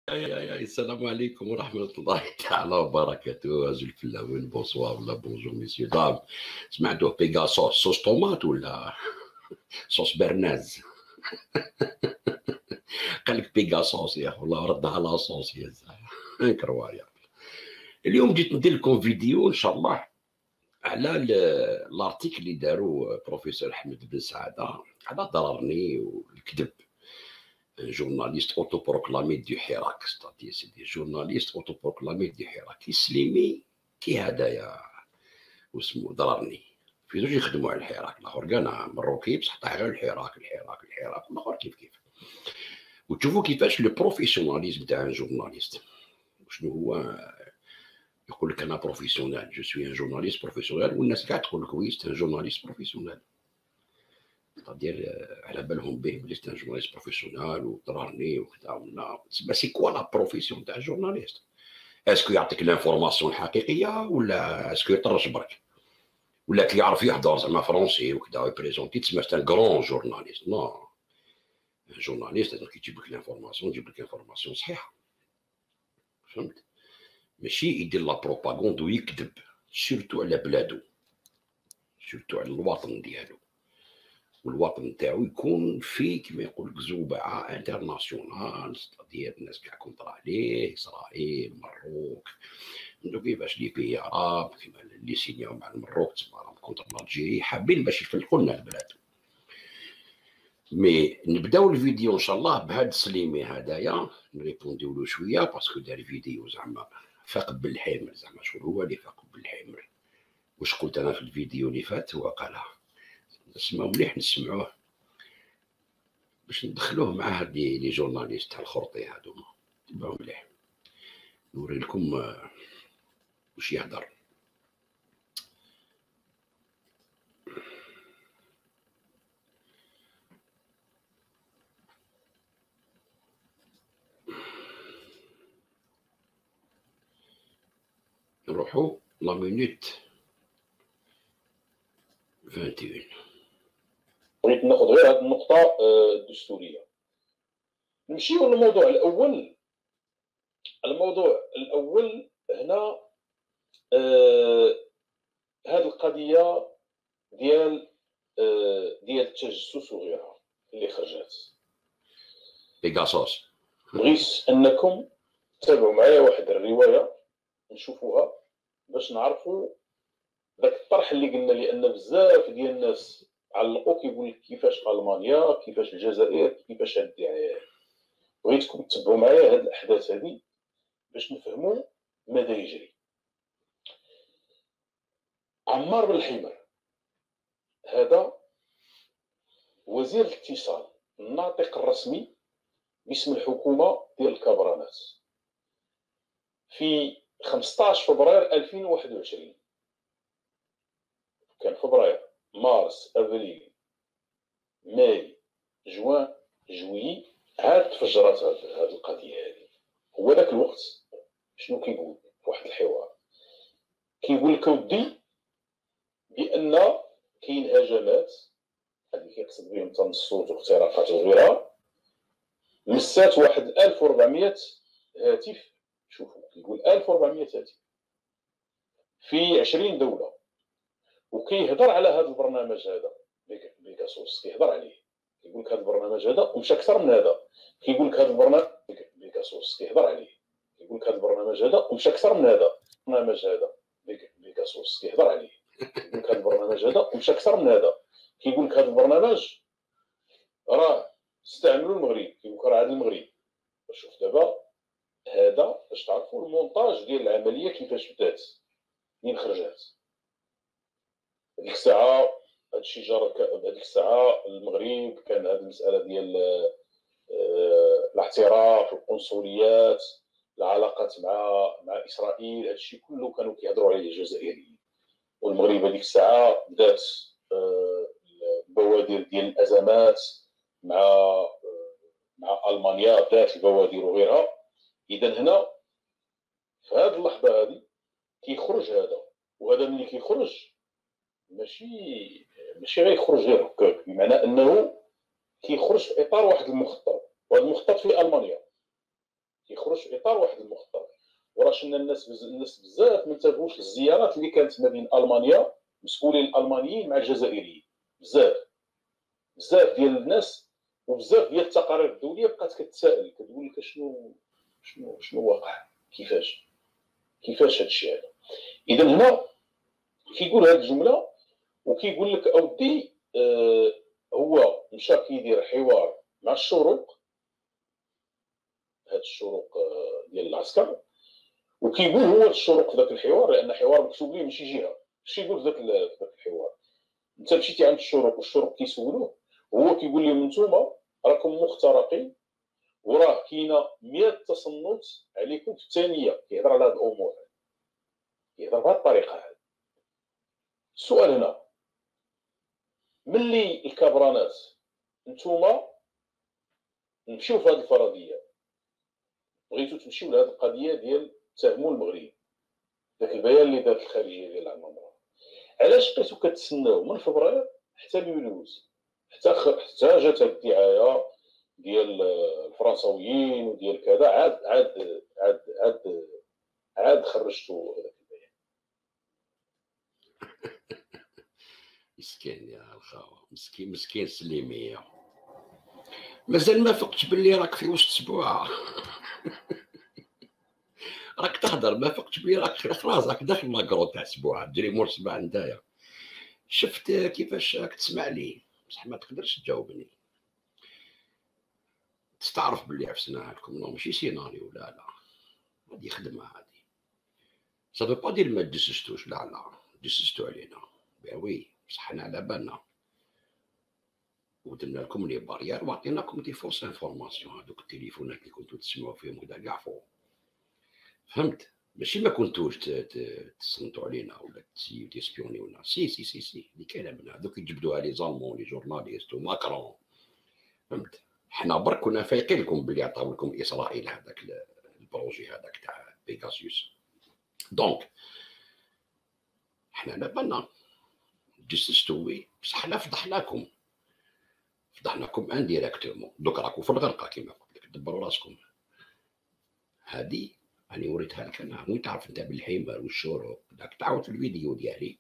السلام عليكم ورحمة الله تعالى وبركاته. أزل في اللون بونسوار ولا بونجور ميسيو دام. سمعتوه بيغاسوس صوص طوماط ولا صوص برناز؟ قال لك بيغاسوس يا أخي، والله ردها على صوص يا زلمة كرواريا. اليوم جيت ندير لكم فيديو إن شاء الله على الارتيكل اللي داروا بروفيسور أحمد بن سعادة على ضررني والكذب. جورناليست اوتو بروكلامي دي حراك، ستاتي سيدي جورناليست اوتو بروكلامي دي حراك يسلمي كي هدايا واسمو ضررني في زوج يخدموا على الحراك. الاخر كاع مروكي بصح طاح غير الحراك والاخر كيف وتشوفوا كيفاش لو بروفيسيوناليزم تاع جورناليست. شنو هو؟ يقول لك انا بروفيسيونال، جو سوي ان جورناليست بروفيسيونال، والناس كاع تقول لك وي سي ان جورناليست بروفيسيونال. c'est-à-dire على بالهم به بلي سي ان جورناليست بروفيسيونال وضررني وكذا. سي كوا لا بروفيسيون تاع الجورناليست؟ اسكو يعطيك لانفورماسيون الحقيقيه، ولا اسكو يطرش برك، ولا كي يعرف يحضر زعما فرونسي وكذا ويبريزونتي تسمى سي ان كرون جورناليست؟ نو، جورناليست لازم كي يجيب لك لانفورماسيون يجيب لك لانفورماسيون صحيحه، فهمت؟ ماشي يدير لا بروباغوند ويكذب، سيرتو على بلادو، سيرتو على الوطن ديالو، والوطن تاعو يكون فيه كما يقول لك زوبعه انترناسيونال، ستادير الناس كاع كونتر عليه، اسرائيل، مروك، كيفاش لي بي عرب كيما اللي سينيو مع المروك تسمى راهم كونتر الجيري، حابين باش يفلحوا لنا البلاد. مي نبداو الفيديو ان شاء الله بهاد سليمي هدايا، نريبونديو له شويه باسكو دار فيديو زعما فاقد بالحمر، زعما شغل هو اللي فاقد بالحمر. واش قلت انا في الفيديو اللي فات هو قالها، نسمعو مليح نسمعوه باش ندخلوه مع هاد لي جورناليست تاع الخرطي هادوما. تبعو مليح نوري لكم واش يهضر. نروحو لا مينوت 21. بغيت ناخذ غير هذه النقطه الدستوريه. نمشيو للموضوع الاول. الموضوع الاول هنا هذه القضيه ديال التجسس وغيرها اللي خرجت بيغاسوس. بغيت انكم تتابعوا معايا واحد الروايه نشوفوها باش نعرفوا داك الطرح اللي قلنا، لان بزاف ديال الناس علقوا كيقول لك كيفاش المانيا، كيفاش الجزائر، كيفاش هاد الدعايات. بغيتكم تتبعوا معايا هاد الاحداث هذه باش نفهموا ماذا يجري. عمار بن الحمار هذا وزير الاتصال، الناطق الرسمي باسم الحكومه ديال الكبرانات، في 15 فبراير 2021. كان فبراير، مارس، افريل، ماي، جوان، جويي، عاد تفجرات هذه القضيه هذه. هو ذاك الوقت شنو كيقول في واحد الحوار؟ كيقول لك ودي بان كاين هجمات اللي كيقصد بهم تنصت واختراقات وغيرها، مسات واحد 1400 هاتف. شوفوا كيقول 1400 هاتف في 20 دوله، وكيهضر على هذا البرنامج هذا بيغاسوس، كيهضر عليه، كيقول لك هذا البرنامج هذا ومشى اكثر من هذا. كيقول لك هذا البرنامج بيغاسوس كيهضر عليه، كيقول لك هذا البرنامج هذا ومشى اكثر من هذا. البرنامج هذا بيغاسوس كيهضر عليه، كيقول لك هذا البرنامج هذا ومشى اكثر من هذا. كيقول لك هذا البرنامج راه استعملوا المغرب، كيقول لك راه هذا المغرب. شوف دابا هذا باش تعرفوا المونتاج ديال العمليه كيفاش بدات، منين خرجت. هذيك الساعه هادشي جرى، هذيك الساعه المغرب كان هذه المساله ديال الاعتراف، القنصليات، العلاقات مع اسرائيل، هادشي كله كانوا كيهضروا عليه الجزائريين. والمغرب هذيك الساعه بدات البوادر ديال الازمات مع المانيا، بدات البوادر وغيرها. اذا هنا في هذه اللحظه هذه كيخرج هذا، وهذا ملي كيخرج ماشي غيخرج غير هكاك، بمعنى انه كيخرج في اطار واحد المخطط، وهذا المخطط في المانيا. كيخرج في اطار واحد المخطط. وراه شفنا الناس بزاف ما انتبهوش للزيارات اللي كانت ما بين المانيا، المسؤولين الالمانيين مع الجزائريين. بزاف ديال الناس وبزاف ديال التقارير الدوليه بقات كتسائل، كتقول لك شنو واقع، كيفاش هذا الشيء هذا. اذا هنا كيقول هذه الجمله وكيقول لك اودي هو مشى كيدير حوار مع الشروق، هاد الشروق ديال العسكر، وكيقول هو الشروق في ذاك الحوار، لان حوار مكتوب ليه ماشي جهه، اش يقول في ذاك الحوار؟ انت مشيتي عند الشروق والشروق كيسولوه، هو كيقول لهم نتوما راكم مخترقين وراه كاينه 100 تصنت عليكم في الثانيه. كيهضر على هاد الامور، كيهضر بهذه الطريقه هذه. السؤال هنا، ملي الكبرانات نتوما نمشيو في هذه الفرضيه، بغيتو تمشيو لهذه القضيه ديال تهموا المغرب، داك البيان اللي دارت الخارجيه ديال المملكه، علاش بقيتو كتسناو من فبراير حتى ليوليوز، حتى جات هاد الدعايه ديال الفرنساويين وديال كذا، عاد خرجتوا هذاك البيان؟ مسكين يا الخاوه، مسكين سليميه، مازال ما فقتش باللي راك في وسط اسبوع. راك تهضر ما فقتش بلي راك خلاص راك داخل لاكرو تاع اسبوع، تجري مور الصباح نتايا. شفت كيفاش راك تسمع لي بصح ما تقدرش تجاوبني. تستعرف باللي عفسناها لكم، نو ماشي سيناريو، لا هادي خدمه هادي. سافو با دير ما تجسستوش، لا جسستو علينا وي، بصح حنا على بالنا ودرنا لكم لي بارير وعطيناكم دي فوس انفورماسيون. هادوك التليفونات اللي كنتو تسمعوا فيهم وكذا كاع فوق، فهمت؟ ماشي ما كنتوش تصنتوا علينا ولا تسبيونيونا، سي اللي كاينه من هذوك يجبدوها لي زالمون لي جورناليست وماكرون، فهمت؟ حنا برك كنا فايقين لكم بلي عطاو لكم اسرائيل هذاك البروجي هذاك تاع بيغاسيوس. دونك حنا على بالنا جسستوا وي، بصح حنا فضحناكم انديريكتومون. دوك راكم في الغرقه كيما قلت لك، دبروا راسكم. هادي راني وريتها لك انا، وين تعرف انت بالحمار والشروق داك تعاود في الفيديو ديالي،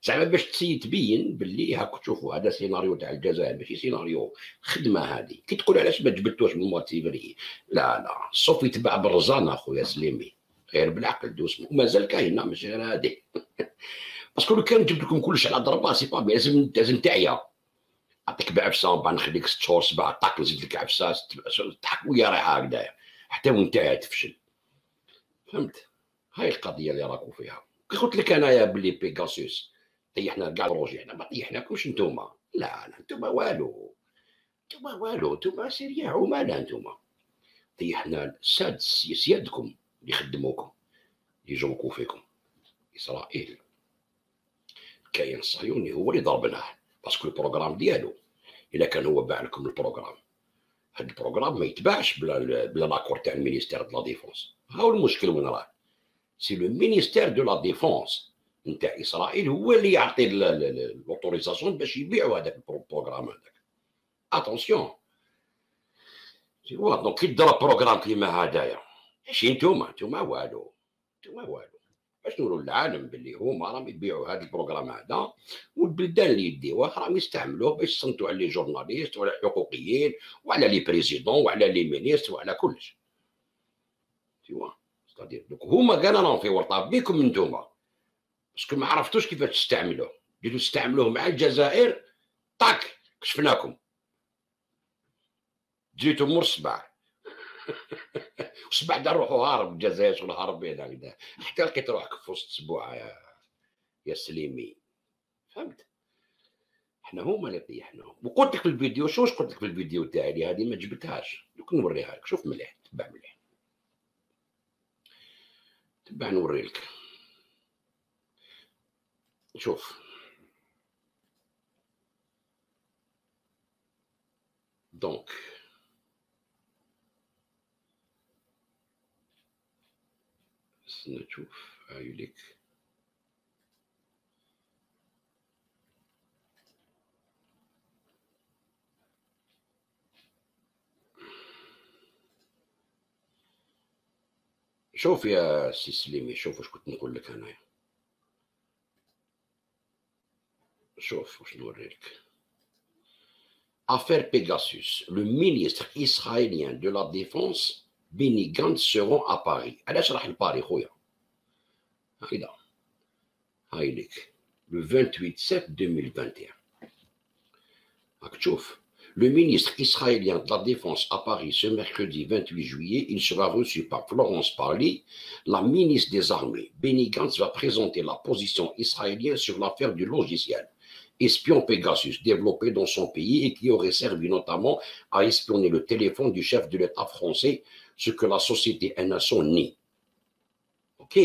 زعما باش تبين باللي هاك تشوفوا هذا سيناريو تاع الجزائر ماشي سيناريو خدمه. هذه كي تقول علاش ما جبدتوش من مواد فيفري، لا الصوف يتباع بالرزان اخويا سليمي، غير بالعقل دوسمو ومازال كاينه ماشي غير هذه. باسكو لو كان جبت لكم كلش على ضربه سي با لازم تعيا، نعطيك بعفسه ومن بعد نخليك 6 شهور 7 طاق نزيد لك عفسه تضحك ويا رايحه هكذايا حتى وانت تفشل، فهمت؟ هاي القضيه اللي راكو فيها. كي قلت لك انايا باللي بيغاسيوس طيحنا كاع البروجي، حنا ما طيحناكمش نتوما، لا نتوما والو، نتوما سيريا عماله، نتوما طيحنا سيادكم اللي خدموكم اللي جوكو فيكم، اسرائيل. الكيان الصهيوني هو اللي ضربناه باسكو البروغرام ديالو، الا كان هو باع لكم البروغرام، هاد البروغرام ما يتباعش بلا لاكور تاع المينيستير دو لا ديفونس. هاو المشكل وين راه، سي لو مينيستير دو لا ديفونس نتاع اسرائيل هو اللي يعطي لوتوريزاسيون باش يبيعوا هذاك البروغرام هذاك. اتونسيون، دونك كي تضرب بروغرام كيما هذايا، ماشي نتوما والو، باش نقولوا للعالم باللي هما راهم يبيعوا هذا البروغرام هذا، والبلدان اللي يديوه راهم يستعملوه باش يصنتوا على لي جورناليست وعلى الحقوقيين وعلى لي بريزيدون وعلى لي مينيستر وعلى كلش. تيوا ستادير دوك هما كاع راهم في ورطه بيكم نتوما، باسكو ما عرفتوش كيفاش تستعملوه، جيتو تستعملوه مع الجزائر طاك كشفناكم، جيتو مور الصباح. والصباح دا نروحوا هارب الجزائر، شغل هاربين هكذا حتى لقيت روحك في وسط اسبوع يا سليمي، فهمت؟ حنا هما اللي طيحناهم. وقلت لك في الفيديو، شوش قلت لك في الفيديو تاعي هذه ما جبتهاش، دوك نوريها لك، شوف مليح، تبع مليح، تبع نوري لك. شوف دونك استنى نشوف هايليك. شوف يا سي سليمي، شوف واش كنت نقول لك انايا. شوف واش نوريلك. Affaire Pegasus. Le ministre israélien de la Défense, Benny Gantz, seront à Paris. علاش راح لباري خويا؟ هايدا هاي لك le 28/7/2021. راك تشوف. Le ministre israélien de la Défense à Paris ce mercredi 28 juillet, il sera reçu par Florence Parly, la ministre des Armées. Benny Gantz va présenter la position israélienne sur l'affaire du logiciel espion Pegasus, développé dans son pays et qui aurait servi notamment à espionner le téléphone du chef de l'État français, ce que la société NSO nie. Ok.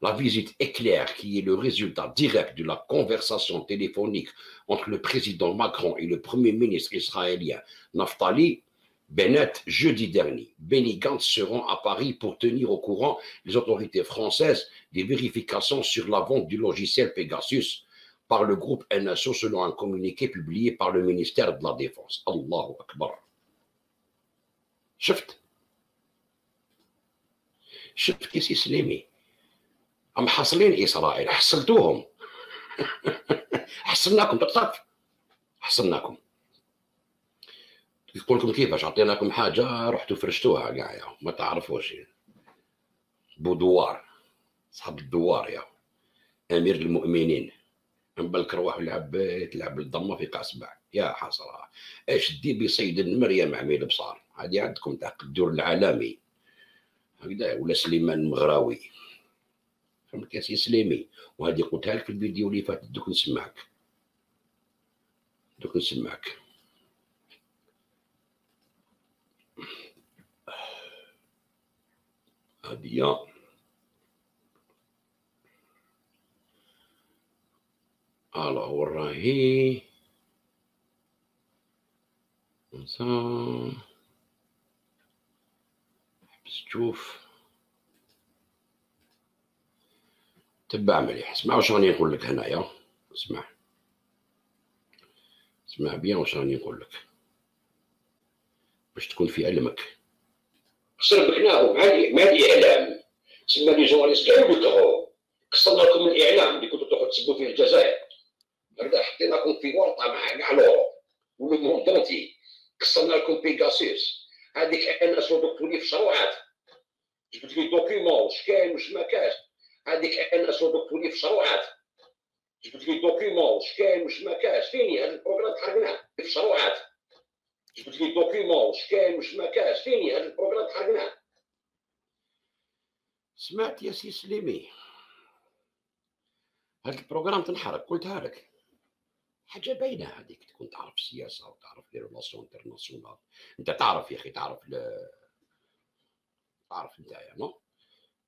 La visite éclair, qui est le résultat direct de la conversation téléphonique entre le président Macron et le premier ministre israélien Naftali Bennett jeudi dernier. Benny Gantz seront à Paris pour tenir au courant les autorités françaises des vérifications sur la vente du logiciel Pegasus par le groupe NSO selon un communiqué publié par le ministère de la Défense. Allahu Akbar. شفت كيسي سليمي هم حاصلين إسرائيل، حصلتوهم. حصلناكم تقطف، حصلناكم. يقول لكم كيفاش عطيناكم حاجة رحتوا فرشتوها كاع ما تعرفوش. بودوار صاحب الدوار يا أمير المؤمنين، من بالك روح تلعب الضمة في قاع سبع يا حسرة. ايش الديب يصيد مريم عميل بصار، هذه عندكم تاع الدور العالمي هكذا، ولا سليمان المغراوي فهمت يا سي سليمي. وهذه قلتها لك في الفيديو اللي فات، دوك نسمعك هذه وراهي بس تشوف تبع مليح. اسمع واش راني نقول لك هنايا، اسمع بيان واش راني نقول لك باش تكون في علمك. سربكناهم مع الاعلام، تسمى لي جورناليست كاع يقولوا كسرنا لكم الاعلام اللي كنتوا تروحوا تسبوا فيه الجزائر، هكذا حطيناكم في ورطه مع كاع لوروب والموند انتي. كسرنا لكم بيغاسوس، هذيك انس ودكتور لي في شروعات، جبت لي دوكيومون واش كاين واش ما كاش. هذيك انس ودكتور لي في شروعات، جبت لي دوكيومون واش كاين واش ما كاش. فيني هذا البروغرام حرقناه في شروعات، جبت لي دوكيومون واش كاين واش ما كاش. فيني هذا البروغرام حرقناه. سمعت يا سي سليمي هذا البروغرام تنحرق، قلتها لك حاجه باينه هذيك. تكون تعرف السياسه وتعرف لي ريلاسيون انترناسيونال، انت تعرف يا اخي، تعرف نتايا نو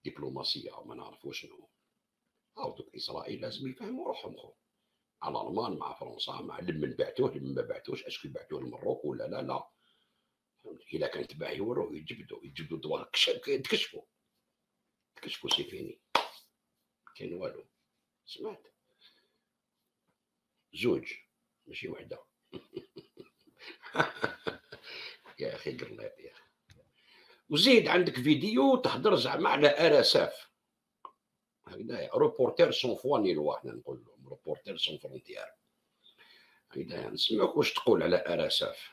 دبلوماسيه وما نعرف شنو. دوك اسرائيل لازم يفهموا روحهم خو، على الالمان مع فرنسا مع لمن بعتوه لمن ما بعتوش، اسكو بعتوه لمروك ولا لا. فهمت؟ الا كان تباع يوروه يجبدوا دواء تكشفوا سي فيني كاين والو. سمعت زوج ماشي وحده. يا اخي قرلات يا اخي. وزيد عندك فيديو تهضر زعما على ارساف هكذا، روبورتير سون فوا ني لوا، حنا نقول لهم روبورتير سون فرونتيير هكذا. نسمعك واش تقول على ارساف.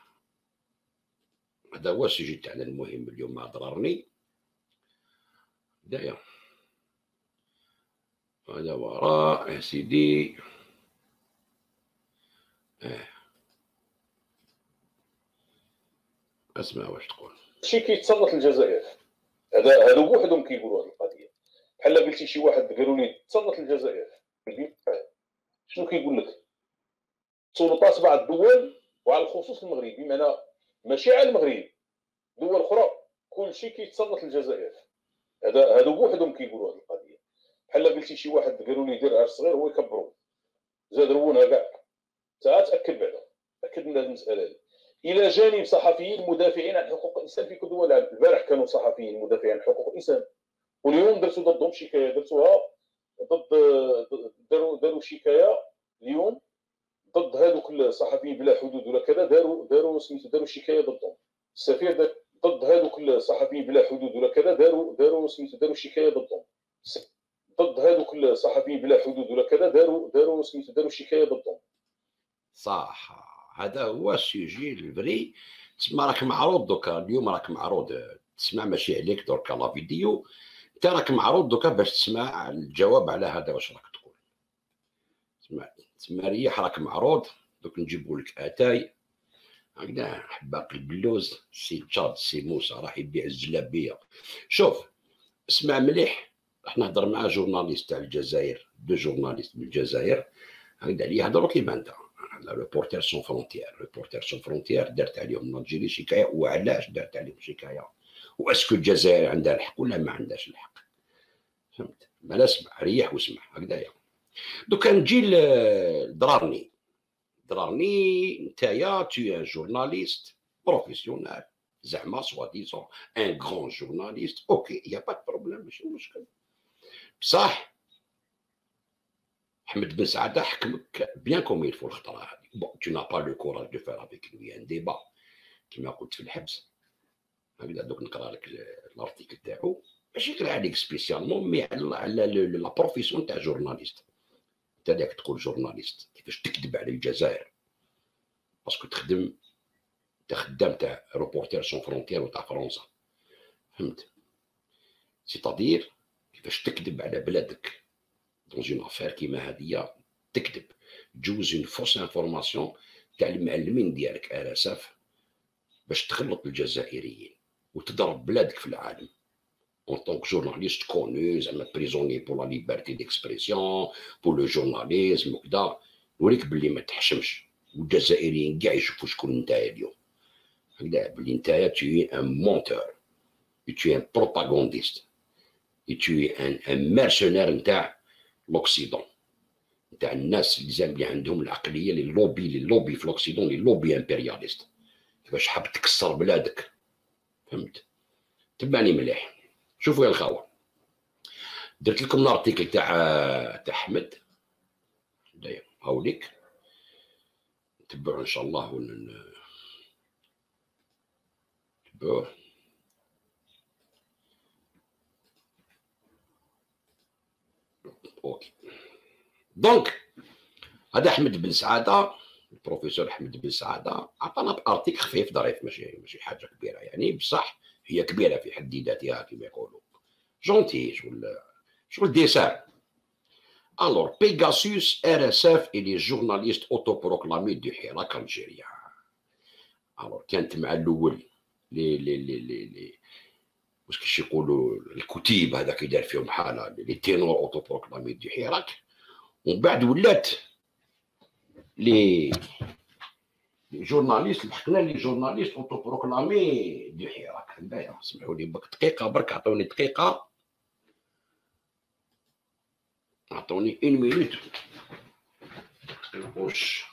هذا هو السجل تاعنا المهم اليوم مع ضررني هدايا. هذا وراء يا سيدي. اسمع واش تقول. شي كيتصنت الجزائر، هذا بوحدهم كيقولوا هذه القضيه. بحال قلتي شي واحد قالوا لي تصنت الجزائر، شنو كيقول لك؟ سلطات بعض الدول وعلى الخصوص المغرب، بمعنى ماشي على المغرب، دول اخرى كلشي كيتصنت الجزائر. هذا بوحدهم كيقولوا هذه القضيه. بحال قلتي شي واحد قالوا لي دير عرس صغير هو يكبروا، زاد روونها كاع. تعال تاكد بعدا، تاكد من هذه المساله هذه. الى جانب صحفيين مدافعين عن حقوق الانسان في كل دول العالم. البارح كانوا صحفيين مدافعين عن حقوق الانسان، واليوم درتوا ضدهم شكايه، درتوها ضد داروا شكايه اليوم ضد هذوك الصحفيين بلا حدود ولا كذا، داروا سميتو داروا شكايه ضدهم. السفير ضد هذوك الصحفيين بلا حدود ولا كذا، داروا سميتو داروا شكايه ضدهم. ضد هذوك الصحفيين بلا حدود ولا كذا، داروا سميتو داروا شكايه ضدهم. صح، هذا هو السوجي الفري. تسمى راك معروض دوكا اليوم، راك معروض تسمع ماشي عليك دركا لا فيديو، انت راك معروض دوكا باش تسمع الجواب على هذا واش راك تقول. تسمى ريح راك معروض، دوك نجيبوا لك اتاي هكذا حباق البلوز، سي تشاد سي موسى راح يبيع الزلابيه. شوف اسمع مليح، راح نهضر مع جورناليست تاع الجزائر، دو جورناليست من الجزائر هكذا اللي يهضروا كيما انت، ريبورتير سون فرونتيير. ريبورتير سون فرونتيير دارت عليهم الجيري شكايه، وعلاش دارت عليهم شكايه، واسكو الجزائر عندها الحق ولا ما عندهاش الحق. فهمت؟ ما اسمع ريح واسمع هكذايا. دوكا نجي لدرارني. درارني نتايا تي ان جورناليست بروفيسيونال، زعما سوا ديزون ان غران جورناليست، اوكي يا با بروبليم ماشي مشكل. بصح Ahmed Ben Saada حكمك bien comme il faut الخطره هذه. بون tu n'as pas le courage de faire avec lui un débat كما قلت في الحبس هكذا. دوك نقرا لك الارتيكل تاعو ماشي كرا عليك سبيسيالمون، مي على لا بروفيسيون تاع جورناليست. انت داك تقول جورناليست كيفاش تكذب على الجزائر، باسكو تخدم، انت خدام تاع روبورتير سون فرونتيير وتاع فرنسا. فهمت؟ سيتادير كيفاش تكذب على بلادك دون اون افير كيما هادية، تكذب تجوز اون فوس انفورماسيون تاع المعلمين ديالك RSF باش تغلط الجزائريين وتضرب بلادك في العالم. en tant que journaliste connu زعما بريزوني بور لا ليبرتي ديكسبرسيون بور لو جورناليزم وكذا، نوريك بلي ما تحشمش، والجزائريين كاع يشوفوا شكون نتايا اليوم هكذا، بلي نتايا تي ان مونتور، تي ان بروباغونديست، تي ان ميرسونير نتاع لوكسيدون، نتاع الناس اللي عندهم العقليه لي لوبي في لوكسيدون، لي لوبي امبرياليست، كيفاش حاب تكسر بلادك. فهمت؟ تبعني مليح. شوفوا يا الخوه، درت لكم الارتيكل تاع احمد داير هاوليك، تبعوا ان شاء الله تبعوه. اوكي دونك هذا احمد بن سعاده، البروفيسور احمد بن سعاده عطانا بارتيكل خفيف ظريف، ماشي حاجه كبيره يعني، بصح هي كبيره في حد ذاتها كما يقولوا، جونتي شغل ديسان. Alors, Pegasus, RSF et les journalistes autoproclamés du Hirak algérien. Alors, كانت مع الاول لي واش كيش يقولوا الكتيب هذاك يدار فيهم حاله لي تينور اوتوبروكلامي دي حراك، ومن بعد ولات لي جورناليست، لحقنا لي جورناليست اوتوبروكلامي دي حراك. هكذايا اسمحوا لي دقيقه برك، عطوني دقيقه، عطوني 1 مينوت نخش.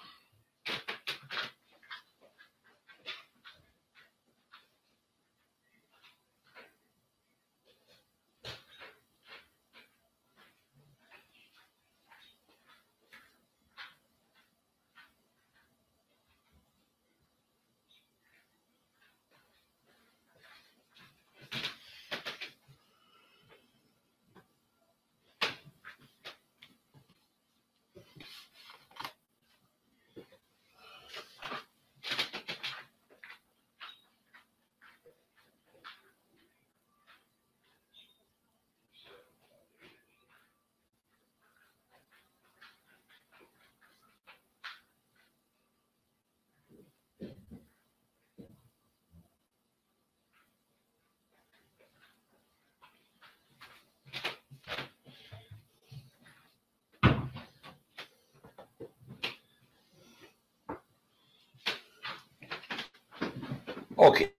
اوكي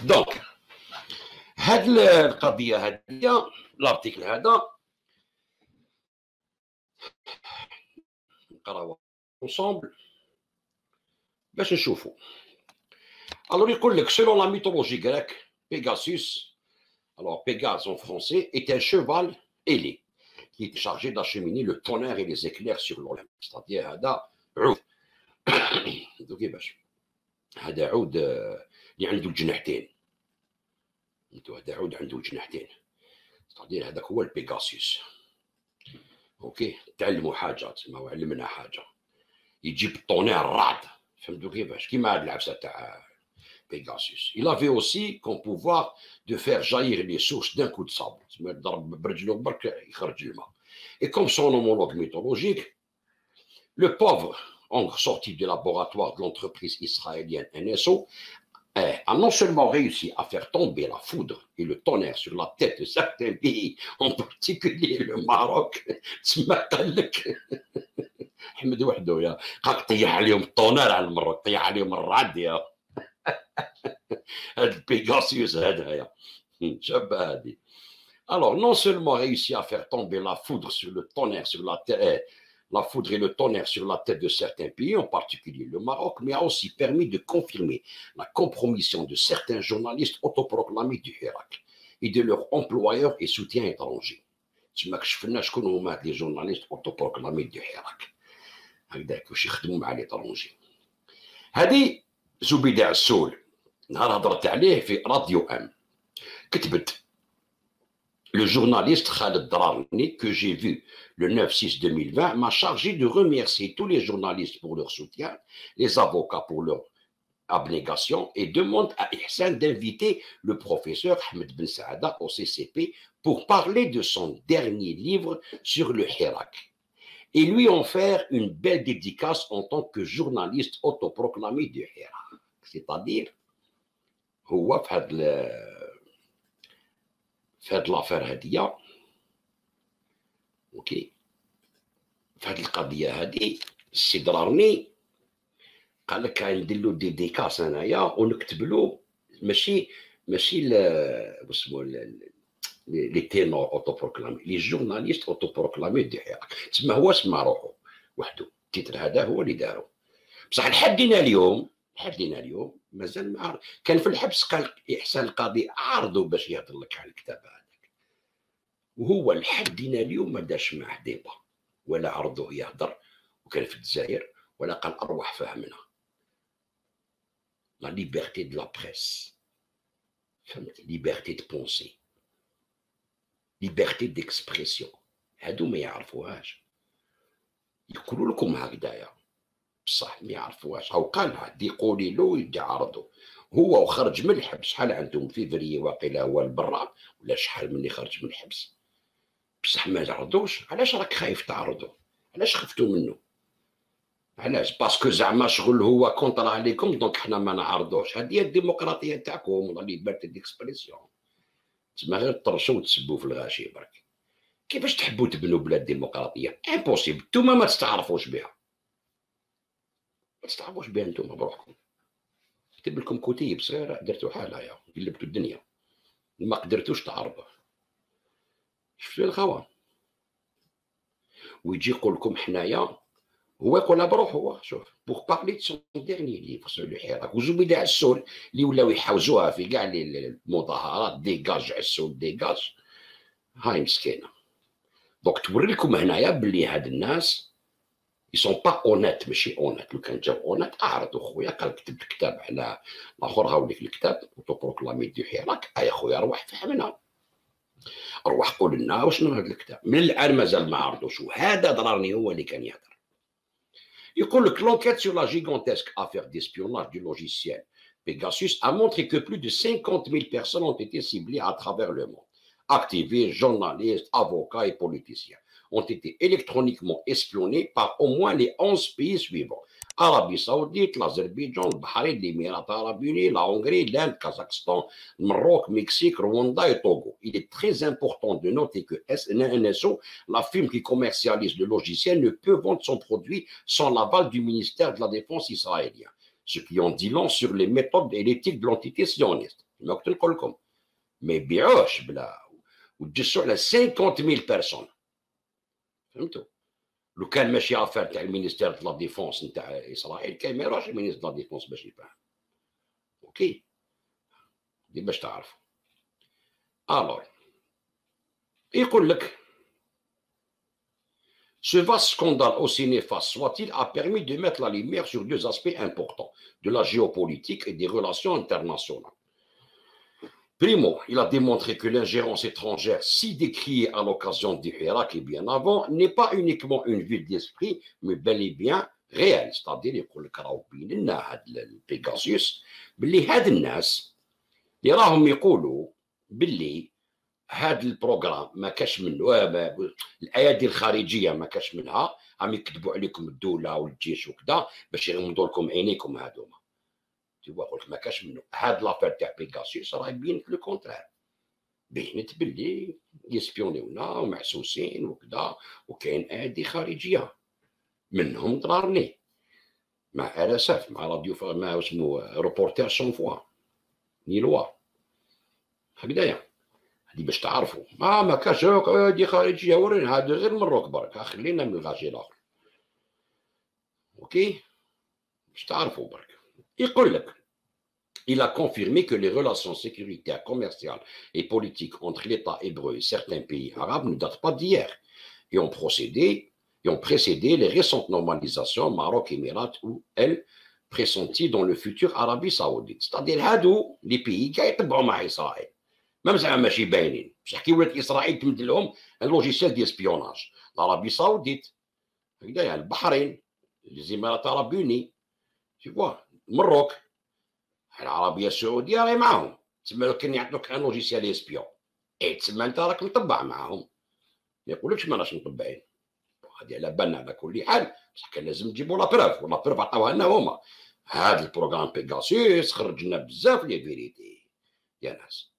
دونك هاد القضيه هادية، الارتيكل هذا نقراوه انصامبل باش نشوفوا. الوغ يقول لك selon la mythologie grecque, Pegasus, alors Pégase en français, est un cheval ailé qui est chargé d'acheminer le tonnerre et les éclairs sur l'Olympe. c'est-à-dire هذا عود دوك كيفاش هذا عود اللي عنده الجناحتين، هذا عود عنده جناحتين، هذاك هو البيغاسيوس. اوكي، تعلموا حاجه، تسمى علمنا حاجه، يجيب الطونير الرعد، فهمتوا كيفاش؟ كيما هاد العفسه تاع بيغاسيوس. Il avait aussi comme pouvoir de faire jaillir les sources d'un coup de sabre، تسمى ضرب برجلو برك يخرج الماء. Et comme son homologue mythologique, le pauvre Angre, sorti du laboratoire de l'entreprise israélienne NSO, a non seulement réussi à faire tomber la foudre et le tonnerre sur la tête de certains pays, en particulier le Maroc. تسمى قال لك حمد وحده يا قاك طيح عليهم الطونير على المره، طيح عليهم الرعد يا هاد البيغاسيوس هذايا شابه هادي. Alors, non seulement réussi à faire tomber la foudre sur le tonnerre sur la foudre et le tonnerre sur la tête de certains pays, en particulier le Maroc, mais a aussi permis de confirmer la compromission de certains journalistes autoproclamés du Hirak et de leurs employeurs et soutiens étrangers. تما كشفنا شكون هما هاد لي جورناليست اوتوبروكلامي دو حراك هكذاك واش يخدموا مع ليترونجي. هادي زبيدة عسول نهار هضرت عليه في راديو ام كتبت: Le journaliste Khaled Drarni, que j'ai vu le 9-6-2020, m'a chargé de remercier tous les journalistes pour leur soutien, les avocats pour leur abnégation, et demande à Ihsan d'inviter le professeur Ahmed Ben Saada au CCP pour parler de son dernier livre sur le Hirak et lui en faire une belle dédicace en tant que journaliste autoproclamé du Hirak. C'est-à-dire, هو في هاد لافير هادية، اوكي، في هاد القضية هادي السي درارني قال لك غندير له ديديكاس انايا ونكتب له ماشي واسمو لي تينور اوتوبروكلامي، لي جورناليست اوتوبروكلامي دي حراك. تسمى هو سمى روحو وحده، التيتر هذا هو اللي دارو. بصح لحدينا اليوم مازال ما عارف. كان في الحبس قال إحسان القاضي عارضو باش يهضر لك على الكتاب هذاك، وهو لحدينا اليوم ما داش معاه ديبا ولا عرضوه يهضر، وكان في الجزائر ولا قال أروح فهمنا لا ليبرتي دو لا بريس، فهمت؟ ليبرتي دو بونسي، ليبرتي ديكسبرسيون، هادو ما يعرفوهاش. يقولوا لكم هكذايا بصح ما يعرفوهاش. او قالها دي قولي له يجي عرضو هو وخرج من الحبس. شحال عندهم فيفري واقيلا هو البرا ولا شحال من اللي خرج من الحبس، بصح ما عرضوش. علاش راك خايف تعرضو؟ علاش خفتوا منه؟ علاش؟ باسكو زعما شغل هو كونطرا عليكم دونك حنا ما نعرضوش. هذه هي الديمقراطيه تاعكم ولا ليبرتي ديكسبرسيون. تسمى غير ترشوا وتسبوا في الغاشي برك. كيفاش تحبوا تبنوا بلاد ديمقراطيه؟ امبوسيبل. نتوما ما تستعرفوش بها، ما تستعرفوش بها نتوما بروحكم. كتب لكم كتيب صغيره درتو حالها قلبتوا الدنيا، ما قدرتوش تعرضوه. شفتوا الخوان؟ ويجي يقول لكم حنايا، هو يقولها بروحو. شوف بوغ بارلي دو سون ديرني ليفر سور لو حراك. وزبيدة عسول اللي ولاو يحوزوها في كاع المظاهرات، ديكاج عسول ديكاج، هاي مسكينه. دونك توري لكم هنايا بلي هاد الناس يسون با اونيت، ماشي اونيت. لو كان جاو اونيت اعرضوا خويا قال كتبت كتاب على الاخر، هاوليك الكتاب اوتوبروكلامي دو حراك، يا خويا روح فهمنا، روح قول لنا وشنو هذا الكتاب. من الان مازال ما عرضوش، وهذا ضررني هو اللي كان يهضر. يقول لك l'enquête sur la gigantesque affaire d'espionnage du logiciel Pegasus a montré que plus de 50 000 personnes ont été ciblées à travers le monde. Activistes, journalistes, avocats et politiciens ont été électroniquement espionnés par au moins les 11 pays suivants: Arabie Saoudite, l'Azerbaïdjan, le Bahreïn, les Émirats Arabes Unis, la Hongrie, l'Inde, Kazakhstan, le Maroc, Mexique, Rwanda et Togo. Il est très important de noter que NSO, la firme qui commercialise le logiciel, ne peut vendre son produit sans l'aval du ministère de la Défense israélien, ce qui en dit long sur les méthodes et l'éthique de l'entité sioniste. Mais بيعوش بلا وتجسوا على 50 000 personnes. فهمتوا؟ لو كان ماشي افير تاع المينيستير دو لا ديفونس نتاع اسرائيل كان ما يروحش المينيستر دو لا ديفونس باش يفهم. اوكي دي باش تعرفوا. الوغ يقول لك ce vaste scandale aussi néfaste soit-il a permis de mettre la lumière sur deux aspects importants de la géopolitique et des relations internationales. Primo, il a démontré que l'ingérence étrangère, si décriée à l'occasion du Hirak et bien avant, n'est pas uniquement une vue d'esprit, mais bel et bien réelle. C'est-à-dire, يقول لك راهو بين لنا هذا البيغاسيوس باللي هاد الناس اللي راهم يقولوا باللي هذا البروغرام ما كاش منه الايادي الخارجيه ما كاش منها، عم يكذبوا عليكم الدوله والجيش وكذا باش يغمضوا لكم عينيكم هذوما. قلت ما كاش منه. هاد لافير تاع بيغاسيوس راه بينت لو كونترير، بينت باللي يسبيونيونا ومحسوسين وكذا، وكاين ايادي خارجيه منهم ضرارني مع RSF مع راديو مع اسمه روبورتير سون فوا نيلوا هكذايا. هذه باش تعرفوا ما كاش ايادي خارجيه ورينا هذا غير مروك برك، خلينا من الغاشي الاخر. اوكي باش تعرفوا برك. يقول لك il a confirmé que les relations sécuritaires, commerciales et politiques entre l'État hébreu et certains pays arabes ne datent pas d'hier et ont précédé les récentes normalisations Maroc, Émirats ou elles pressenties dans le futur Arabie Saoudite. C'est-à-dire هادو les pays qui يتبعوا مع إسرائيل، même زعما ماشي باينين، باش يحكي ولات إسرائيل تمد لهم un logiciel d'espionnage. l'Arabie Saoudite هكذايا، البحرين، les Émirats Arabes Unis، tu vois، المروك، العربيه السعوديه راهي معاهم، تسمى لو كان يعطوك ان لوجيسيال اسبيون اي تسمى انت راك مطبع معاهم، ما يقولكش ما راش مطبعين. هذه على بالنا على كل حال، بصح كان لازم تجيبوا لا بروف، ولا بروف عطاوها لنا هما. هذا البروغرام بيغاسيوس خرج لنا بزاف لي فيريتي يا ناس.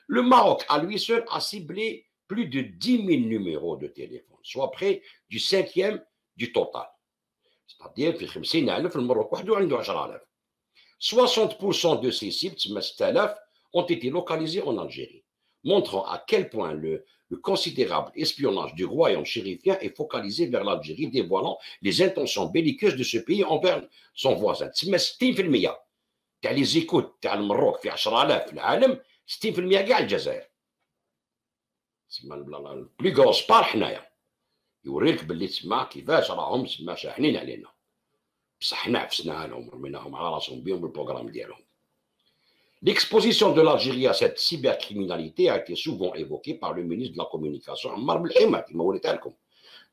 Le Maroc à lui seul a ciblé plus de 10 000 numéros de téléphone, soit près du 5e du total. C'est-à-dire في 50,000 المروك وحده عنده 10,000. 60% de ces cibles, 6000, ont été localisées en Algérie, montrant à quel point le considérable espionnage du royaume chérifien est focalisé vers l'Algérie, dévoilant les intentions belliqueuses de ce pays envers son voisin. 60% تاع لي زيكوت تاع المروك في 10,000 في العالم، 60% كاع الجزائر. تسمى البلي غروس بار حنايا، يوريك باللي تسمى كيفاش راهم تسمى شاحنين علينا. بصح حنا عفسناها لهم رميناهم على راسهم بهم بالبروغرام ديالهم. L'exposition de l'Algérie à cette cybercriminalité a été souvent évoquée par le ministre de la Communication, Ammar Belhima, qui m'a dit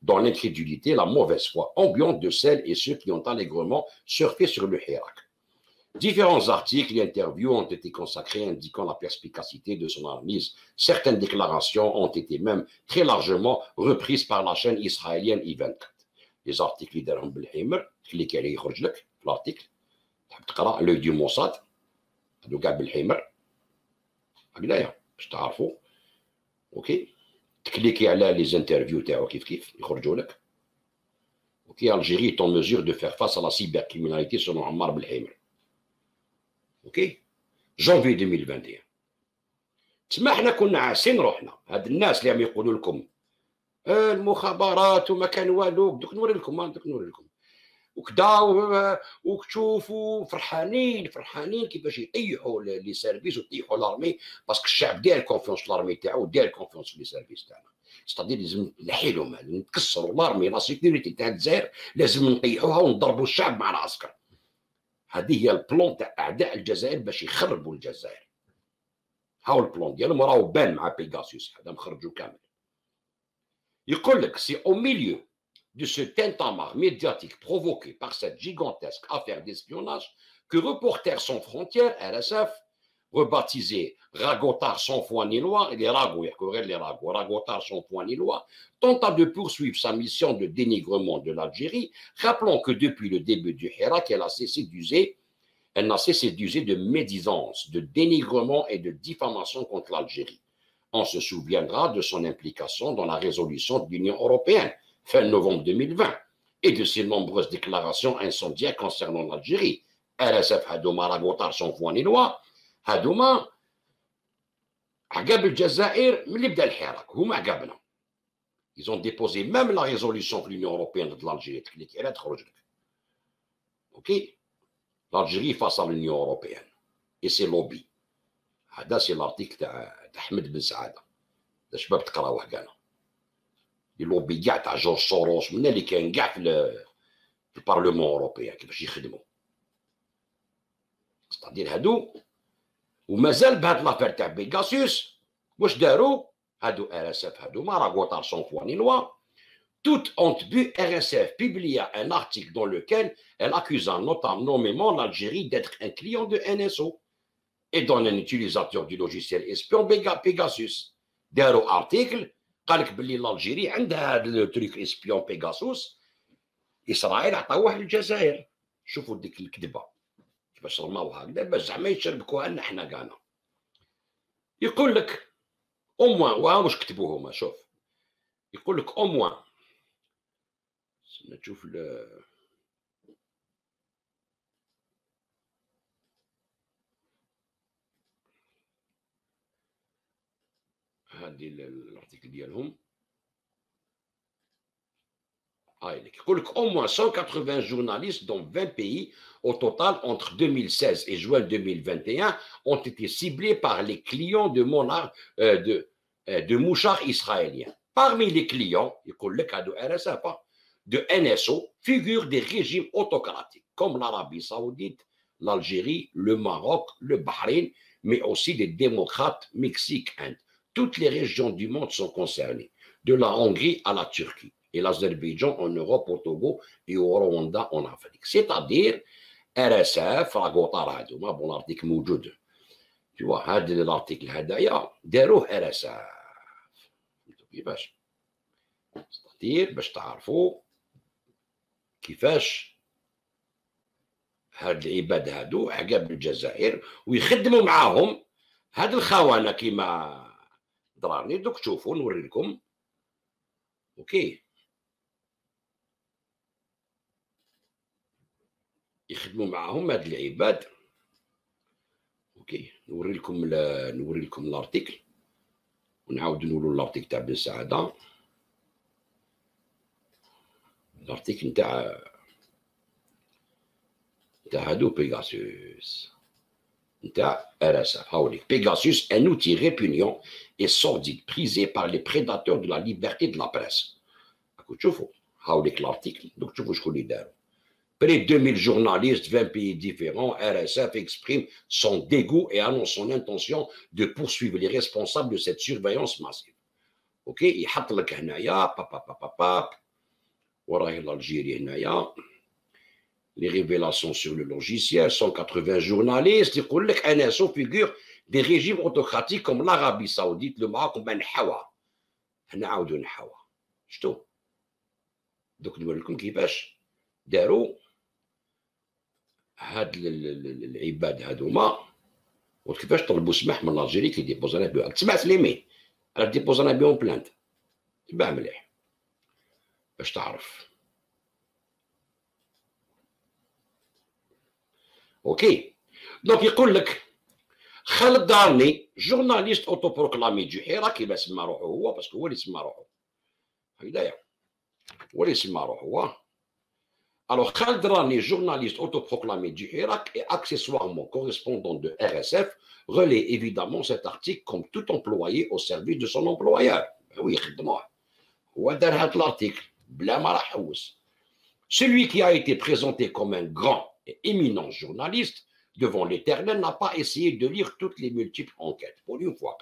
dans l'incrédulité, la mauvaise foi ambiante de celles et ceux qui ont allègrement surfé sur le Hirak. Différents articles et interviews ont été consacrés indiquant la perspicacité de son analyse. Certaines déclarations ont été même très largement reprises par la chaîne israélienne I24. Les articles اللي دارهم بالحمر تكليك عليه يخرج لك في الارتيكل، تحب تقرا لو دو موساد هادو كاع بالحمر هكذايا باش تعرفوا. اوكي تكليكي على لي زانترفيو تاعو كيف يخرجوا لك. اوكي Algérie est en mesure de faire face à la cybercriminalité selon عمار بالحمر. اوكي janvier 2021. تسمى حنا كنا عاسين روحنا، هاد الناس اللي عم يقولوا لكم المخابرات وما كان والو، دوك نوري لكم وكدا وتشوفوا فرحانين كيفاش يطيحوا لي سيرفيس ويطيحوا لارمي، باسكو الشعب داير كونفونس لارمي تاعو وداير كونفونس لي سيرفيس تاعنا. ستادير لازم نحيلهم، نكسروا لارمي لا سيكوريتي تاع الجزائر، لازم نطيحوها ونضربوا الشعب مع العسكر. هذه هي البلون تاع اعداء الجزائر باش يخربوا الجزائر. هاو البلون ديالهم راهو بان مع بيغاسيوس، هذا مخرجوا كامل. يقول لك c'est au milieu de ce tintamarre médiatique provoqué par cette gigantesque affaire d'espionnage que Reporters sans frontières, RSF, rebaptisé Ragotar sans foi ni loi, Ragotar sans foi ni loi, tenta de poursuivre sa mission de dénigrement de l'Algérie, rappelant que depuis le début du Hirak, elle n'a cessé d'user de médisance, de dénigrement et de diffamation contre l'Algérie. On se souviendra de son implication dans la résolution de l'Union européenne, fin novembre 2020, et de ses nombreuses déclarations incendiaires concernant l'Algérie. RSF Hadouma Ragotar sans foi ni loi, Hadouma عقب الجزائر ملي بدا الحراك هما عقبنا. Ils ont déposé même la résolution de l'Union européenne de l'Algérie تكليك عليها تخرج لك. اوكي l'Algérie face à l'Union européenne et ses lobbies. هذا سي لارتيكل تاع احمد بن سعاده، الشباب تقراوه كاع. اللوبي كاع تاع جورج سوروس من اللي كاين كاع في البرلمان اوروبيان كيفاش يخدموا. ستادير هادو ومازال بهاد لافير تاع بيغاسوس واش داروا هادو RSF هادوما راه غوطار سون فوا ني لوا. Toute honte bu, RSF publia un article dans lequel elle accusa nommément l'Algérie d'être un client de NSO et d'un utilisateur du logiciel espion Pegasus. داروا article قال لك باللي l'Algérie عندها هذا التريك اسبيون بيغاسوس، اسرائيل عطاوه للجزائر. شوفوا ديك الكذبه كيفاش رماوها هكذا باش زعما يشربكوها لنا حنا كانا. يقول لك او موان واش كتبوا هما، شوف يقول لك او موان نشوف هذه الارتيكل ديالهم. يقول لك au moins 180 journalistes dans 20 pays au total entre 2016 et juin 2021 ont été ciblés par les clients de mouchards israéliens. Parmi les clients, يقول لك هادو RSF de NSO figurent des régimes autocratiques comme l'Arabie Saoudite, l'Algérie, le Maroc, le Bahreïn, mais aussi des démocrates, Mexique, Inde. Toutes les régions du monde sont concernées, de la Hongrie à la Turquie, et l'Azerbaïdjan en Europe, au Togo et au Rwanda en Afrique. C'est-à-dire, RSF, bon, l'article موجود. Tu vois, l'article هدايا داروه RSF. كيفاش؟ c'est-à-dire باش تعرفوا كيفاش هاد العباد هادو عقاب الجزائر ويخدموا معاهم هاد الخونه كيما درارني. دوك تشوفوا نوري لكم. اوكي يخدموا معاهم هاد العباد. اوكي نوري لكم الارتيكل ونعاود نقولوا الارتيكل تاع بن سعاده. الارتيكل نتاع هادو بيغاسوس نتاع RSF. هاوليك Pegasus, un outil répugnant et sordide prisé par les prédateurs de la liberté de la presse. راكم تشوفوا هاوليك الارتيكل. دوك تشوفوا شكون اللي داروا. Près de 2000 journalistes, 20 pays différents, RSF exprime son dégoût et annonce son intention de poursuivre les responsables de cette surveillance massive. Ok, يحط لك هنايا باب وراهي الالجيري هنايا les révélations sur le logiciel, 180 journalistes, يقول لك NSO figure des régimes autocratiques comme l'Arabie Saoudite, le Maroc, وما نحاوها. هنا عاودوا نحاوها. شتو؟ دوك نقول لكم كيفاش داروا هاد العباد هادوما وكيفاش طلبوا سماح من الجيري كي ديبوزانا بهم. تسمع سليمي راه ديبوزانا بهم بلانت. تبع مليح باش تعرف. اوكي دونك يقول لك خالد دارني جورناليست اوتوبروكلامي جحيره كيما سمى روحو هو باسكو هو اللي سمى روحو هكذايا هو اللي سمى روحو هو. Alors, Khaled Rani, journaliste autoproclamé du Irak et accessoirement correspondant de RSF, relaie évidemment cet article comme tout employé au service de son employeur. Oui, l'article. Celui qui a été présenté comme un grand et éminent journaliste devant l'Éternel n'a pas essayé de lire toutes les multiples enquêtes, pour une fois,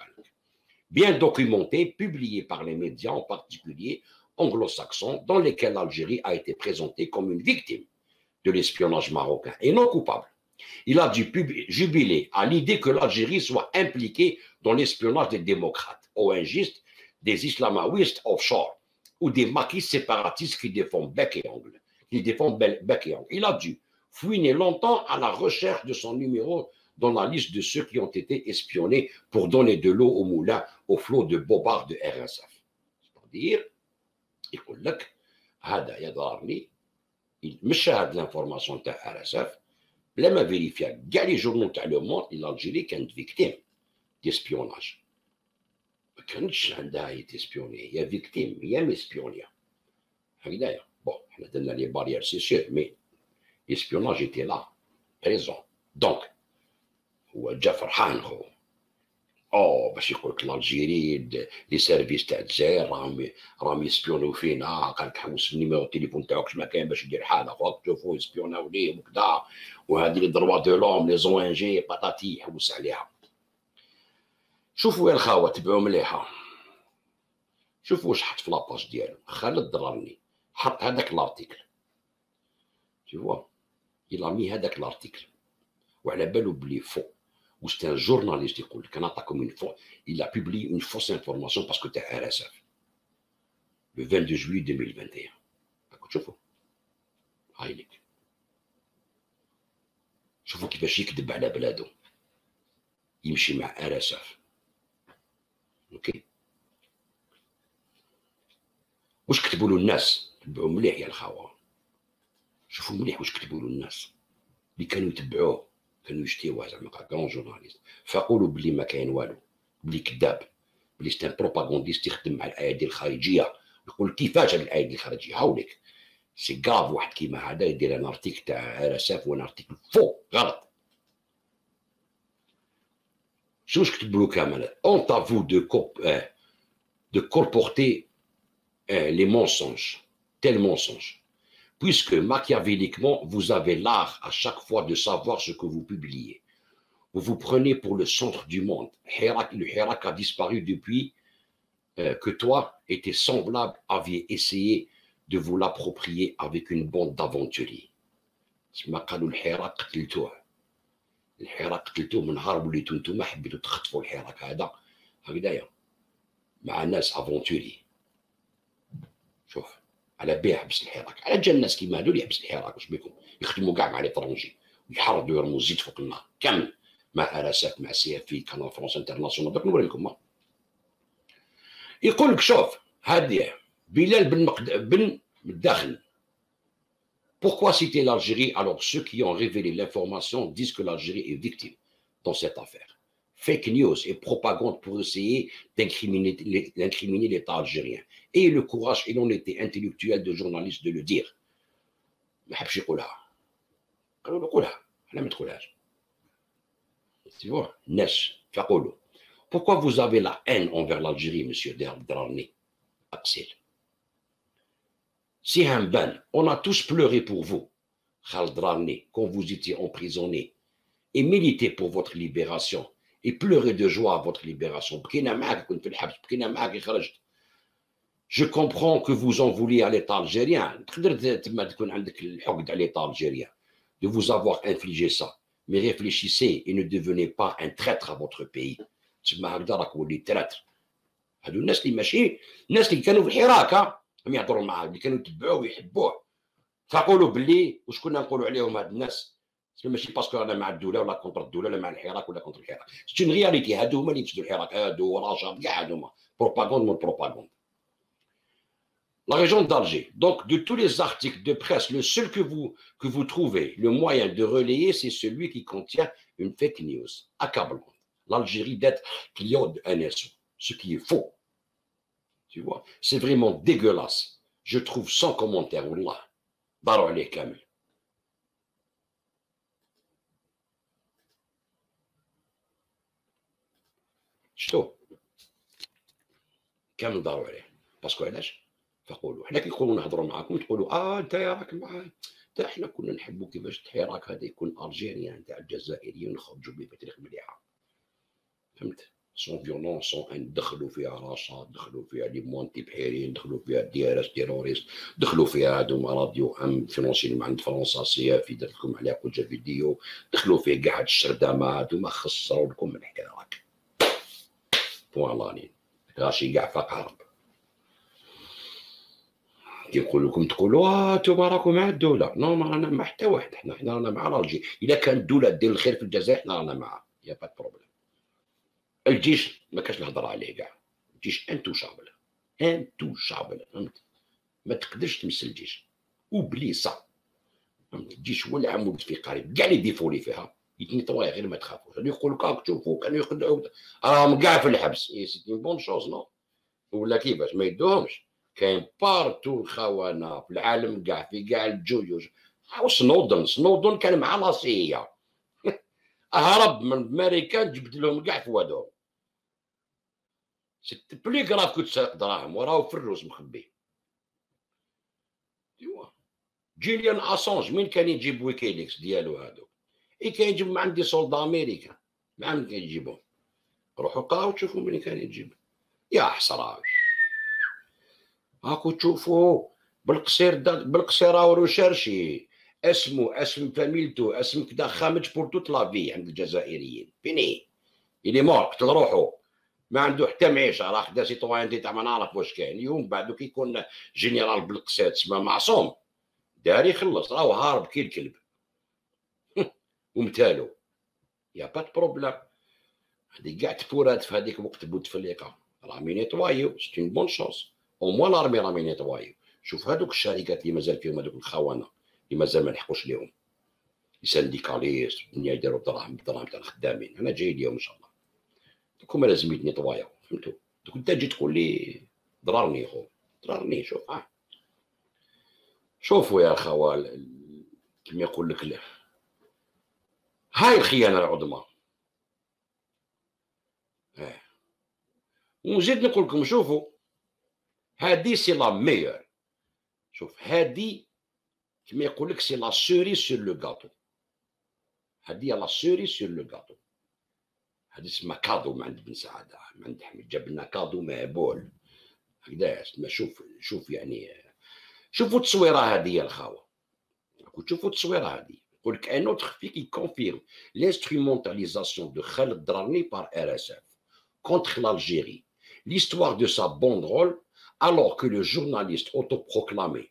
bien documentées, publiées par les médias en particulier anglo-saxons, dans lesquels l'Algérie a été présentée comme une victime de l'espionnage marocain et non coupable. Il a dû jubiler à l'idée que l'Algérie soit impliquée dans l'espionnage des démocrates, ONGistes, des islamistes offshore ou des maquis séparatistes qui défendent bec et ongle. Il a dû fouiner longtemps à la recherche de son numéro dans la liste de ceux qui ont été espionnés pour donner de l'eau au moulin au flot de bobards de RSF. C'est-à-dire يقول لك هذا يظهرني مشى هاد لانفورماسيون تاع RSF بلا ما فيريفيا كاع لي جورنو تاع لو موند اللي الجيري كانت فيكتيم دي سبيوناج. ما كانتش عندها هي تسبيوني، هي فيكتيم، هي مسبيونيا هكذايا. بون حنا درنا لي باريير سي سور مي ليسبيوناج ايتي لا بريزون. دونك هو جا فرحان خو باش يقول لك الجيري لي سيرفيس تاع الجزائر راهم يسبيونيو فينا. قال لك حوس النيميرو التليفون تاعك كش ما كاين باش يدير حاله خوك تشوفوا يسبيوناو ليه وكذا، وهذه لي دروا دو لوم لي زون ان جي باتاتي يحوس عليها. شوفوا يا الخاوه تبعوا مليحه، شوفوا واش حط في لاباج ديالو خالد درارني، حط هذاك لارتيكل، شوفوا الى مي هذاك لارتيكل وعلى بالو بلي فو، و سي ان جورناليست يقول لك انا نعطيكم اون فو، il a publié une fausse information parce que تاع RSF le 22 juillet 2021. راكم تشوفوا هاي لك، شوفوا كيفاش يكذب على بلادو، يمشي مع RSF. اوكي واش كتبوا له الناس؟ تبعوا مليح يا الخاوه، شوفوا مليح واش كتبوا له الناس اللي كانوا يتبعوه، كانوا يشتيوه زعما كرون جورناليست، فقولوا بلي ما كاين والو، بلي كذاب، بلي سي ان بروباغونديست يخدم مع الايادي الخارجيه، يقول كيفاش هاد الايادي الخارجيه هاوليك سي كاف. واحد كيما هذا يدير ان ارتيكل تاع RSF وان ارتيكل فو غلط. شنو كتب له كامل؟ اون تافو دو كولبورتي les mensonges, tels mensonges, puisque machiavéliquement, vous avez l'art à chaque fois de savoir ce que vous publiez. Vous vous prenez pour le centre du monde. Le Hirak a disparu depuis que toi et tes semblables aviez essayé de vous l'approprier avec une bande d'aventuriers. ما قالوا الحراك قتلتوه، الحراك قتلتوه من نهار وليتو نتوما حبيتو تخطفوا الحراك هذا هكذايا مع ناس افونتوري. شوف على بيه حبس الحراك، على جا الناس كيما هادو اللي يحبس الحراك واش بيكم يخدموا كاع مع ليترونجي ويحرضوا يرموا الزيت فوق النار كامل، مع RSF مع CFI كانال فرونس انترناسيونال. دوك نوري لكم يقول لك شوف هادي بلال بن مداخل. Pourquoi citer l'Algérie alors ceux qui ont révélé l'information disent que l'Algérie est victime dans cette affaire? Fake news et propagande pour essayer d'incriminer l'État algérien. Ayez le courage et l'honnêteté intellectuelle de journaliste de le dire. ما حبش يقولها، قالوا له قولها، انا ما تقولهاش. Tu vois الناس فقولوا pourquoi vous avez la haine envers l'Algérie monsieur Drarni Axel. Si Hamban, on a tous pleuré pour vous, Khaled Drarni, quand vous étiez emprisonné, et milité pour votre libération, et pleuré de joie à votre libération. بكينا معاك كنت في الحبس، بكينا معاك خرجت. Je comprends que vous en voulez à l'État algérien. تقدر تما تكون عندك الحقد على l'État algérien de vous avoir infligé ça. Mais réfléchissez et ne devenez pas un traître à votre pays. تسمى هكذا راك ولي تراتر. هادو الناس اللي ماشي الناس اللي كانوا في الحراك هم يهضروا معاه، اللي كانوا يتبعوه ويحبوه. فقولوا باللي واش كنا نقولوا عليهم هاد الناس ماشي باسكو انا مع الدوله ولا كونتر الدوله ولا مع الحراك ولا كونتر الحراك، سي اون رياليتي. هادو هما اللي يفسدوا الحراك، هادو رشاد كاع هادو هما بروباغوند من بروباغوند. La région d'Alger. Donc, de tous les articles de presse, le seul que vous trouvez, le moyen de relayer, c'est celui qui contient une fake news accablante. L'Algérie d'être client de NSO, ce qui est faux. Tu vois, c'est vraiment dégueulasse. Je trouve sans commentaire. Wallah. Daro aleh kamel. شتو كامل داروا عليه باسكو علاش؟ فقولوا حنا كيقولوا نهضروا معاكم تقولوا انت راك معايا، حتى حنا كنا نحبوا كيفاش الحراك هذا يكون الجيريان تاع الجزائريين نخرجوا به بطريقه مليحه، فهمت؟ سون فيولون سون ان دخلوا فيها رشاد، دخلوا فيها لي مونتي بحيرين، دخلوا فيها DRS تيروريست، دخلوا فيها هادو راديو فينونسيين من عند فرنسا CFI درت لكم عليها كل فيديو، دخلوا فيه كاع هاد الشردامه هادو ما خسروا لكم من الحراك. بوالانين راشي كاع فاق هرب. كيقول لكم تقولوا انتوما راكم مع الدوله، نو ما رانا مع حتى واحد، حنا رانا مع الجي. الا كان الدوله دير الخير في الجزائر حنا رانا معها، يا با بروبليم. الجيش ما كاش الهضره عليه كاع، الجيش انتوشابل انتوشابل، فهمت؟ ما تقدرش تمس الجيش وبليصه، فهمت؟ الجيش هو العمود الفقري كاع لي ديفو اللي فيها يتنيطواي غير ما تخافوش. اللي يقول لك راك تشوفوا كانوا يخدعوا راهم كاع في الحبس، سي اون بون شوز نو؟ ولا كيفاش ما يدوهمش؟ كاين بارتو الخونه في العالم كاع، في كاع الجيوش. سنودن كان مع لاسيا هرب من الامريكان جبد لهم كاع فوادهم. سي بلي كراف كنت سارق دراهم وراه في الروس مخبي. ايوا جيليان اسانج من كان يجيب ويكيليكس ديالو هادو؟ كان يجيب مع عندي سولدا امريكان، مع من كان يجيبهم؟ روحوا قراو تشوفوا ملي كان يجيب. يا حسرة، هاكو تشوفوا بالقصير راهو روشارشي، اسم فاميلتو، اسم كدا خامج بور توت لافي عند الجزائريين. فيني إلي مور، قتل روحو، ما عنده حتى معيشه، راه خدا سيتوانتي تاع ما نعرف واش كاين. اليوم بعدو كي يكون جينيرال بالقصير تسمى معصوم، داري خلص، راهو هارب كي الكلب ومثالو. يا با بروبليم. هذيك كاع تفورات في هذيك وقت بوتفليقه راهم ينيطوايو، سي اون بون شونس، او موان لارمي راهم ينيطوايو. شوف هذوك الشركات اللي مازال فيهم هذوك الخونه اللي مازال ما لحقوش ليهم، سانديكاليست الدنيا يديروا دراهم بالدراهم تاع الخدامين، انا جاي اليوم ان شاء الله. دوك هما لازم يتنيطوايو، فهمتوا؟ دوك انت تجي تقول لي ضررني خو، ضررني. شوف شوفوا يا خوال، كما يقول لك هاي الخيانه العظمى. ونزيد نقول لكم شوفوا، هادي سي لا ميور. شوف هادي كما يقول لك سي لا سوري سور لو غاتو، هادي لا سوري سور لو غاتو. هادي تسمى كادو من عند بن سعاده، من عند حميد، جاب لنا كادو مهبول هكذا. تسمى شوف يعني، شوفوا التصويره هادي يا الخاوه، شوفوا التصويره هادي. يقول لك ان اوتر في كي كونفيرم l'instrumentalisation de Khaled Drarni par RSF contre l'Algérie, l'histoire de sa banderole, alors que le journaliste autoproclamé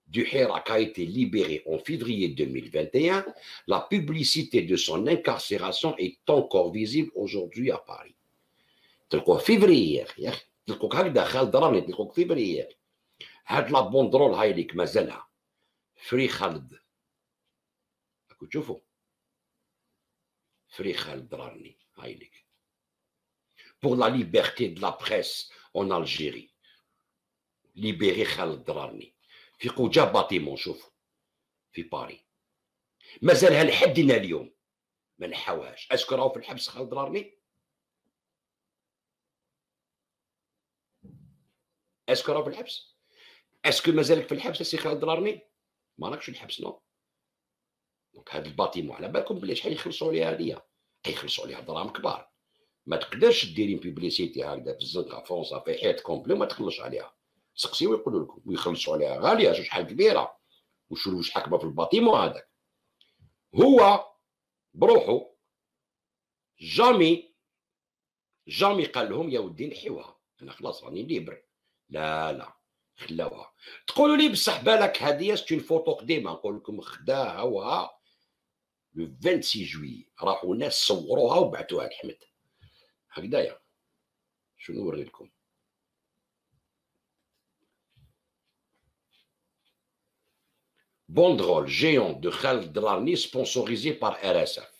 du Hirak a été libéré en février 2021, la publicité de son incarcération est encore visible aujourd'hui à Paris. تلقوه فيفريير يا اخي، تلقوك هكذا خالد دراني، تلقوك فيفريير. هاد لا بوندرول هاي ليك مازالها فري خالد، راكو تشوفوا فري خالد دراني هاي ليك. pour la liberté de la presse en Algérie، libéré خالد دراني في قوجا باتيمون. شوفوا في باري مازالها لحدنا اليوم ما نحاوهاش. اسكو راهو في الحبس خالد دراني؟ اسكو راهو في الحبس؟ اسكو مازالك في الحبس السي خالد دراني؟ ما راكش في الحبس نو. دونك هاد الباتيمون على بالكم بلي شحال يخلصوا عليها هادية؟ يخلصوا عليها دراهم كبار. ما تقدرش ديري بيبليسيتي هكذا في الزنقه فرنسا في حيط كومبلي وما تخلصش عليها. سقسيو يقولوا لكم ويخلصوا عليها غاليه، شحال كبيره وش حاكمه في الباتيمون هذاك. هو بروحو جامي قال لهم يا ودي نحيوها، انا خلاص راني ليبر. لا خلاوها. تقولوا لي بصح بالك هذه ستون فوتو قديمه، نقول لكم خداها لو 26 جويي، راحوا ناس صوروها وبعثوها لحمد هكذايا. شنو نوري لكم؟ Banderole géante de Khaled Drarni sponsorisée par RSF.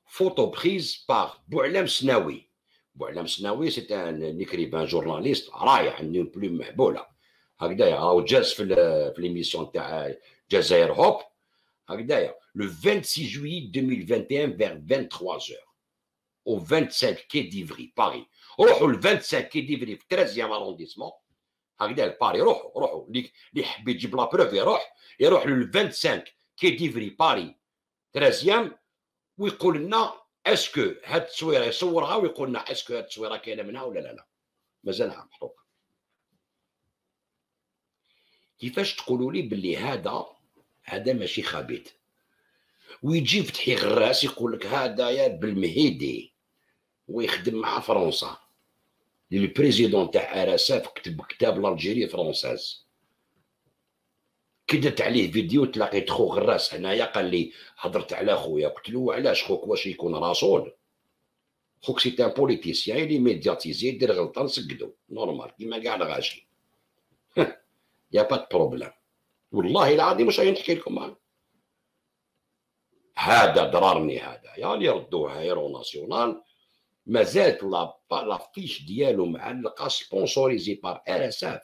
Photo prise par Boualem Snaoui. Boualem Snaoui, c'est un écrivain journaliste رايح عنده بلوم مهبوله هكذايا، راهو جاز في ليميسيون تاع جزائر هوب هكذايا. Le 26 juillet 2021 vers 23h au 25 quai d'Ivry Paris. روحوا ل 25 quai d'Ivry في 13e arrondissement هكذا باري. روحوا اللي حب يجيب لا بروف يروح لل 25 كي ديفري باري 13 ويقول لنا اسكو هاد التصويره يصورها ويقول لنا اسكو هاد التصويره كاينه منها ولا لا. مازالها محطوطه. كيفاش تقولوا لي باللي هذا ماشي خبيث ويجي فتحي غراس يقول لك هذايا بالمهيدي ويخدم مع فرنسا. البريزيدون تاع RSF كتب كتاب لالجيري فرونساز، كدت عليه فيديو، تلاقيت خو غراس هنايا قال لي هضرت على خويا، قلت له علاش خوك واش يكون رسول؟ خوك سي ان بوليتيسيان اللي ميدياتيزي يدير غلطه نسقدو نورمال كيما كاع الغاشي. يا با بروبليم. والله العظيم واش نحكي لكم، هذا ضررني هذا يا اللي ردوها هيرو ناسيونال مازالت لا فيش ديالو معلقه سبونسوريزي بار RSF،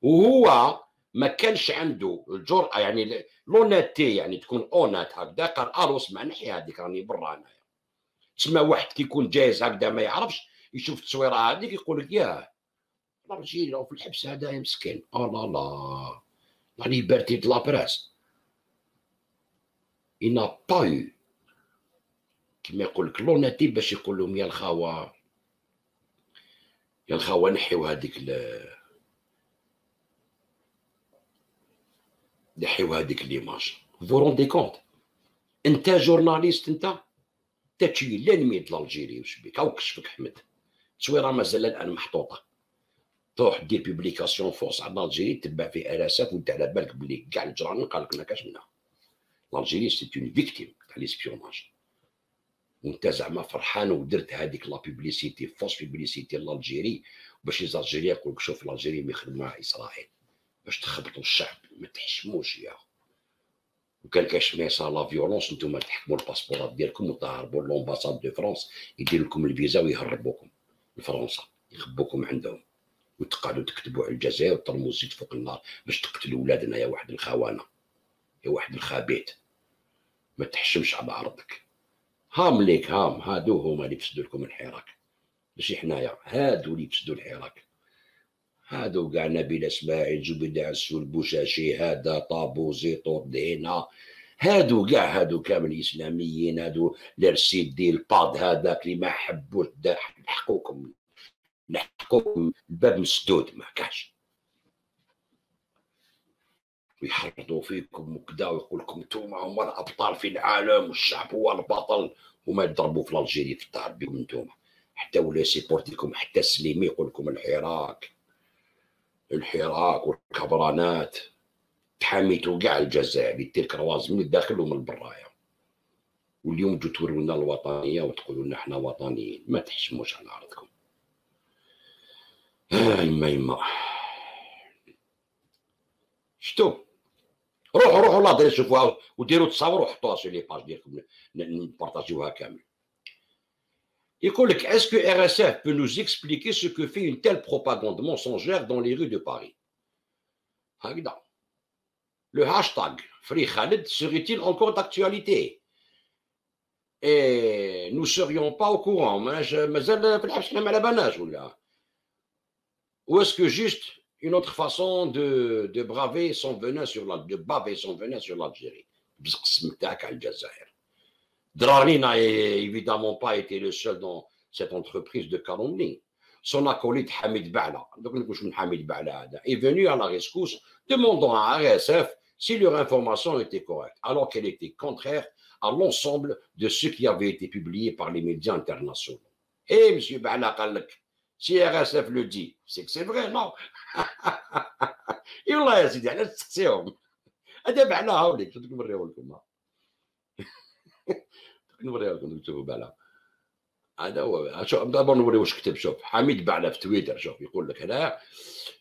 وهو ما كانش عنده الجرأه يعني لوناتي يعني تكون اونات هكذا. قال الو اسمع نحي هذيك راني برا انايا. تسمى واحد كيكون جايز هكذا ما يعرفش يشوف التصويره هذيك يقول لك ياه الراجل راهو في الحبس هذا مسكين. لا لا ليبرتي دو لا بريس il n'a pas eu كما يقول لك لوناتي باش يقول لهم يا الخاوه يا الخاوه نحيو هذيك نحيو هذيك ليماج. فو روندي كونت انت جورناليست، انت تشي لانمي د الجيري واش بيك او كشفك احمد التصويره مازال الان محطوطه، تروح دير بيبليكاسيون فورس على الجيري تبع في اراسات وانت على بالك بلي كاع الجرائم قال لك ما كاش منها. الجيري سي اون فيكتيم تاع ليسبيوناج، وانت زعما فرحان ودرت هذيك لا بيبليسيتي فوس بيبليسيتي لالجيري باش الجيريين يقول لك شوف الجيري ما يخدموا مع اسرائيل باش تخبطوا الشعب. ما تحشموش يا وكان كاش ميسا لا فيولونس نتوما تحكموا الباسبورات ديالكم وتهربوا لومباساد دو فرنسا يدير لكم الفيزا ويهربوكم لفرنسا يخبوكم عندهم وتقعدوا تكتبوا على الجزائر وترموا الزيت فوق النار باش تقتلوا ولادنا يا واحد الخونه يا واحد الخبيث. ما تحشمش على عرضك. هام ليك هام هادو هما اللي فسدوا لكم الحراك ماشي حنايا، هادو اللي فسدوا الحراك، هادو كاع نبيل اسماعيل زبيدة عسول بوشاشي هذا طابو زيطو دينا هادو كاع هادو كامل اسلاميين هادو لرسيد ديال الباد هذاك اللي ما حبوش نحقوكم الباب مسدود ما كاش ويحرضوا فيكم وكذا ويقول لكم نتوما هما الابطال في العالم والشعب هو البطل وما يضربوا في الجيري في الدار بكم نتوما حتى ولا سيبورتيكم حتى السليمي يقول لكم الحراك والكبرانات تحميتوا كاع الجزائر اللي دير كرواز من الداخل ومن البرايا واليوم تجوا تورونا الوطنيه وتقولوا لنا حنا وطنيين. ما تحشموش على عرضكم. يما شتو روحوا لا دير شوفوها وديروا تصاور وحطوها في لي باج ديالكم نبارطاجيوها كامل. يقول لك est-ce que RSF peut nous expliquer ce que fait une telle propagande mensongère dans les rues de Paris. هكذا le hashtag Free Khaled serait-il encore d'actualité et nous serions pas au courant. مازال في الحبس حنا ما على بالناش ولا ou est-ce que juste une autre façon de braver son venin sur l'Algérie. بزقسم تاعك على الجزائر. Drari n'a évidemment pas été le seul dans cette entreprise de calomnie. Son acolyte Hamid Ba'la, donc Hamid Ba'la est venu à la rescousse demandant à RSF si leur information était correcte, alors qu'elle était contraire à l'ensemble de ce qui avait été publié par les médias internationaux. Et M. Ba'la Khalek, si RSF le dit, c'est que c'est vrai, non? Et Allah يا سيدي على تسقسيهم. هذا Ba'la هاوليك شنو نوريو لكم. نوريو لكم نكتبوا Ba'la. هذا هو. شوف دابا نوريو واش كتب. شوف حميد بعلا في تويتر شوف يقول لك هنا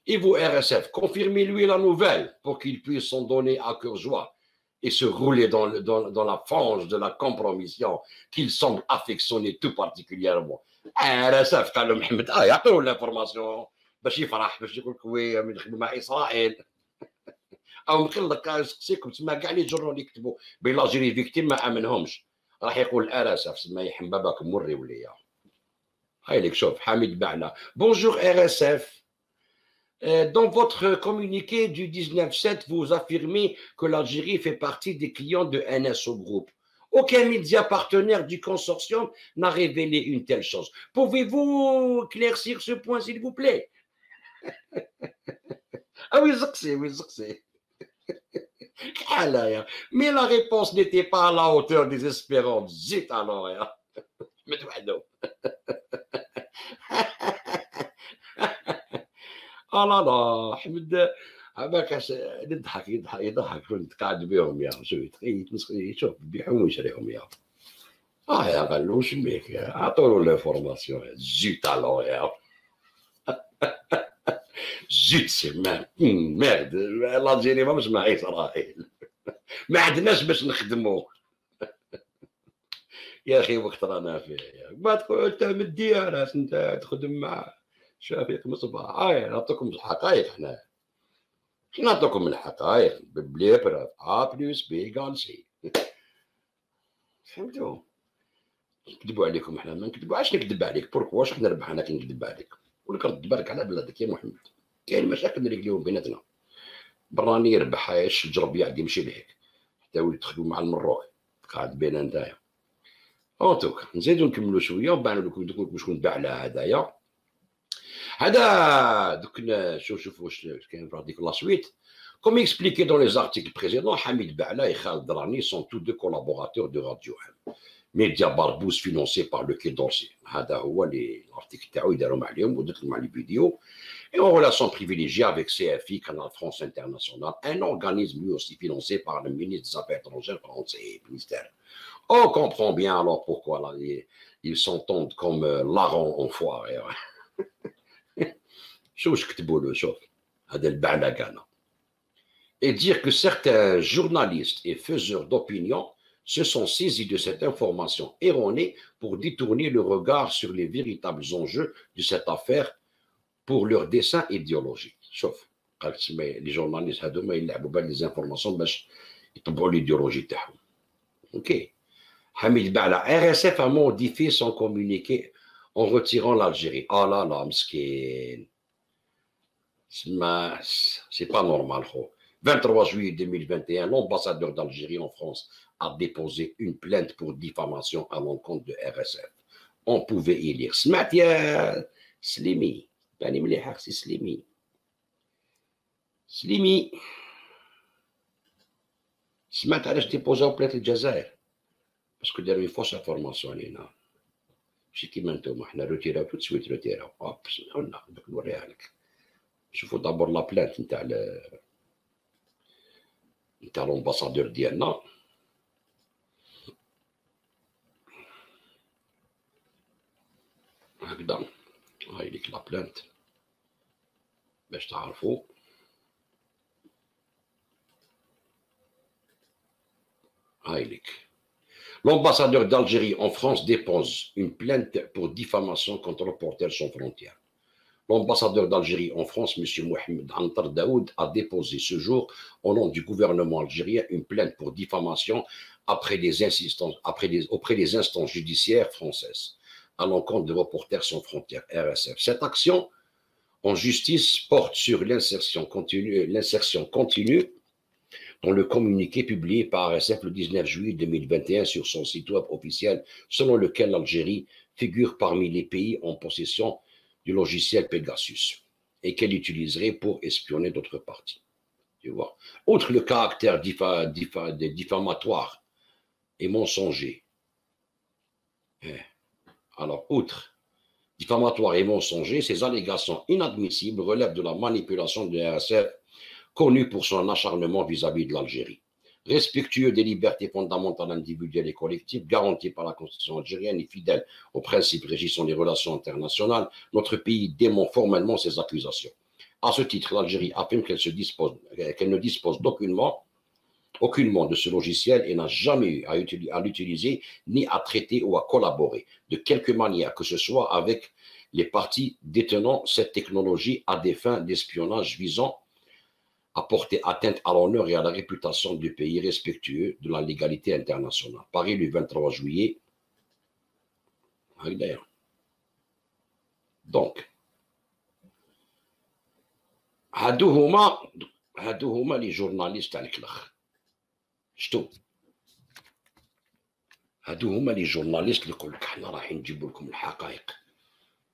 Ivo RSF confirmez-lui la nouvelle pour qu'il puisse s'en donner à cœur joie et se rouler dans la fange de la compromission qu'il semble affectionner tout particulièrement. RSF قال له محمد يعطيو الانفورماسيون باش يفرح باش يقول لك وي نخدموا مع اسرائيل او نقول لك نسقسيكم تما كاع لي جورنال اللي يكتبوا بين لاجيري فيكتيم ما امنهمش راح يقول الاراسف سما يحم باباكم وريو ليا. هاي لك شوف حميد بعلا. Bonjour RSF. Dans votre communiqué du 19/7, vous affirmez que l'Algérie fait partie des clients de NSO Group. Aucun média partenaire du consortium n'a révélé une telle chose. Pouvez-vous éclaircir ce point, s'il vous plaît? Ah oui, c'est. Mais la réponse n'était pas à la hauteur des espérances. Zut alors. Mais اه لا لا حمد عباك يضحك كنت قاعد بهم يا شوف بيعهم ويشريهم يا يا قال وش بيك يا عطوا له فورماسيون زيت الو يا زيت سي ميرد الجيري ما مش معي اسرائيل ما عندناش باش نخدموا يا اخي وقت رانا فيه ما تقول انت من الديانات انت تخدم مع شفيق مصباح. نعطيكم الحقائق حنا نعطيكم الحقائق بلي بروف ا بلس بي ايكال سي. فهمتوا؟ نكذبوا عليكم حنا ما نكذبوا. علاش نكذب عليك؟ بوركوا واش حنا نربح انا كي نكذب عليك ولك رد بالك على بلادك يا محمد. كاين مشاكل نريقليهم بيناتنا. براني يربح الشجر بيعد يمشي لهيك حتى ولي تخدموا مع المروك قاعد بينا نتايا En tout cas, نزيدو نكملو شويه وبان لكم دوك شكون باع لها هدايا. هذا دوك شوفوا واش كاين في ديك لا سويت. Comme expliqué dans les articles précédents, Hamid Ba'la et Khaled Drani sont tous deux collaborateurs de Radio M. Média barbouze financé par le Quai d'Orsay. هذا هو l'article تاعو يداروا عليهم ودرت مع les vidéos. Et en relation privilégiée avec CFI, Canal France International, un organisme lui aussi financé par le ministre des Affaires étrangères français, ministère. On comprend bien alors pourquoi là, ils s'entendent comme larrons enfoirés. شو كتبوا له شوف هذا البعلقانه. Et dire que certains journalistes et faiseurs d'opinion se sont saisis de cette information erronée pour détourner le regard sur les véritables enjeux de cette affaire pour leur dessein idéologique. شوف قال les journalistes هذوما يلعبوا بهاد les informations باش يطبعوا l'idéologie تاعهم. OK. Hamid Ba'la, RSF a modifié son communiqué en retirant l'Algérie. Ah là là, m'skin. C'est pas normal. 23 juillet 2021, l'ambassadeur d'Algérie en France a déposé une plainte pour diffamation à l'encontre de RSF. On pouvait y lire. سمعت يا سليمي. باني مليح اختي سليمي. سليمي. سمعت علاش ديبوزاو بلاinte الجزائر. باسكو داروا فوس انفورماسيون علينا. ماشي كيما نتوما حنا روتيراو تو سويت روتيراو. قلنا دوك نوريها لك. شوفوا دابور لا بلانت نتاع l'ambassadeur ديالنا. هكذا هاي ليك لا بلانت باش تعرفوا. هاي ليك. L'ambassadeur d'Algérie en France dépose une plainte pour diffamation contre Reporters sans frontières. L'ambassadeur d'Algérie en France, M. Mohamed Antar Daoud, a déposé ce jour, au nom du gouvernement algérien, une plainte pour diffamation auprès des instances judiciaires françaises à l'encontre de Reporters sans frontières, RSF. Cette action en justice porte sur l'insertion continue dans le communiqué publié par RSF le 19 juillet 2021 sur son site web officiel, selon lequel l'Algérie figure parmi les pays en possession du logiciel Pegasus et qu'elle utiliserait pour espionner d'autres parties. Tu vois. Outre le caractère diffamatoire et mensonger, alors, outre diffamatoire et mensonger, ces allégations inadmissibles relèvent de la manipulation de RSF, connu pour son acharnement vis-à-vis de l'Algérie. Respectueux des libertés fondamentales individuelles et collectives garanties par la Constitution algérienne et fidèle aux principes régissant les relations internationales, notre pays dément formellement ces accusations. À ce titre, l'Algérie affirme qu'elle ne dispose aucunement de ce logiciel et n'a jamais eu à l'utiliser ni à traiter ou à collaborer de quelque manière que ce soit avec les partis détenant cette technologie à des fins d'espionnage visant à porter atteinte à l'honneur et à la réputation du pays respectueux de la légalité internationale. Paris, le 23 juillet. Donc, هادو هما les journalistes تاع الكلخ. شتو؟ هادو هما les journalistes اللي يقول لك حنا رايحين نجيبوا لكم الحقائق.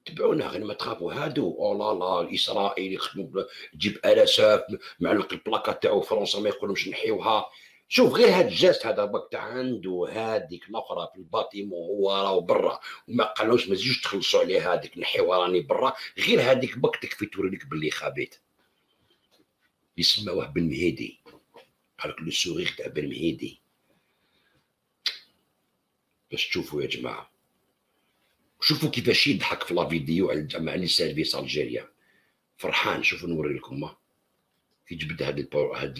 تبعونا غير ما تخافوا. هادو او لا لا الاسرائيلي يخدموا تجيب RSF معلق البلاكات تاعو فرنسا ما يقولهمش نحيوها. شوف غير هاد الجاست هذا باك تاع عنده هذيك الاخرى في الباتيمون هو راهو برا وما قالوش ما تزيدوش تخلصوا عليه هذيك نحيوها راني برا. غير هذيك باك تكفي توريك باللي خابيت. يسموه بن مهيدي. قال لك لو سوريغ تاع بن مهيدي. باش تشوفوا يا جماعه. شوفوا كيفاش يضحك في لا فيديو مع لي سيرفيس الجيريا. فرحان. شوفوا نوري لكم كي جبد هاد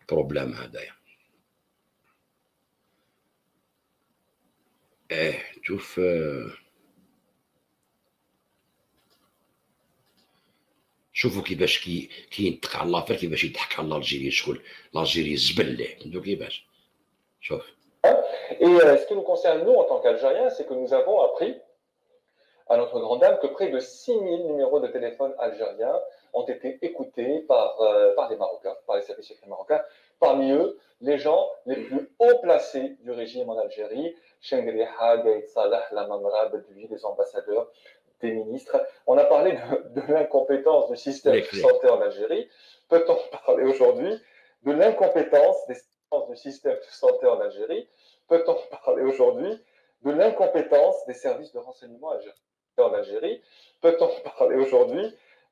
البروبليم هذايا. شوف شوفوا كيفاش كي ينطق على لافير كيفاش يضحك على الجيري. شغل الجيري زبل فهمتوا كيفاش. شوف. Et ce qui nous concerne, nous, en tant qu'Algériens, c'est que nous avons appris, à notre grande dame, que près de 6000 numéros de téléphone algériens ont été écoutés par les Marocains, par les services secrets marocains. Parmi eux, les gens les plus haut placés du régime en Algérie, Shengriha, Gaïd Salah, Lamamra, Bedoui, les ambassadeurs, des ministres. On a parlé de l'incompétence du système de santé en Algérie. Peut-on parler aujourd'hui de l'incompétence du système de santé en Algérie? Peut-on parler aujourd'hui de l'incompétence des services de renseignement en Algérie? Peut-on parler aujourd'hui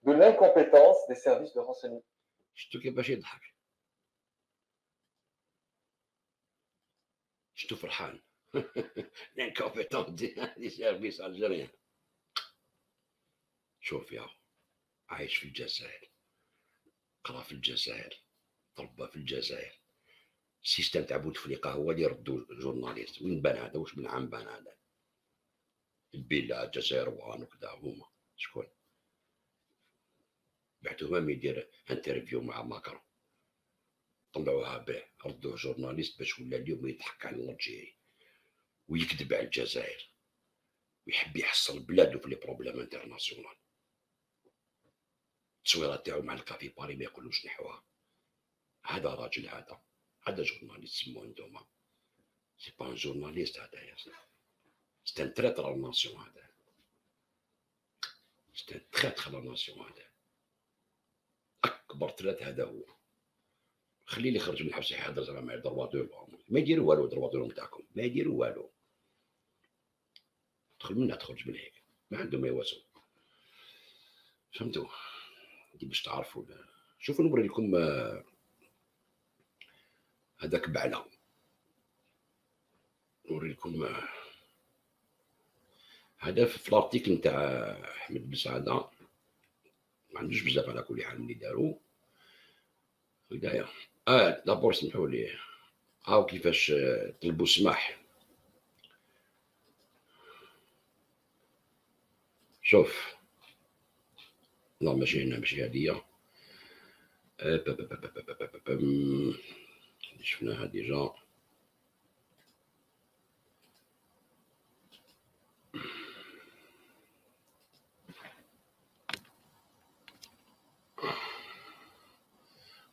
de l'incompétence des services de renseignement? شفتو كيفاش يضحك، شفتو فرحان. l'incompétence des services algériens. شوف يا عايش في الجزائر، قرا في الجزائر، تربى في الجزائر، السيستم تاع بوتفليقه هو اللي ردو جورناليست. وين بان هذا؟ واش من عام بان هذا؟ البيلا الجزائر وان وكذا هما شكون؟ بعتو مام يدير انترفيو مع ماكرون، طلعوها به، ردوه جورناليست باش ولا اليوم يضحك على الجيري ويكذب على الجزائر ويحب يحصل بلادو في لي بروبليم انترناسيونال. التصويره تاعو مع الكافي باري ما يقولوش نحوها. هذا راجل، هذا جورناليست سموه انتوما. سي با ان جورناليست هذايا، سي ان تريتر لا ناسيون. هذا سي ان تريتر لا ناسيون. هذا اكبر تريت. هذا هو. خليه اللي يخرج من الحبس يحضر زعما مع دروا دو لوم، ما يديروا والو. دروا دو لوم تاعكم ما يديروا والو. تدخل منها تخرج من هيك، ما عندهم ما يواسوا. فهمتوا؟ دي باش تعرفوا. شوفوا نوري لكم هذاك بعلا، نوري لكم هذا في الارتيكل نتاع احمد بن سعاده. ما عندوش بزاف على كل حال اللي داروا هدايا. دابور سمحوا لي، هاو كيفاش طلبوا سماح. شوف، لا ماشي هنا، ماشي هادية. شفناها ديجا.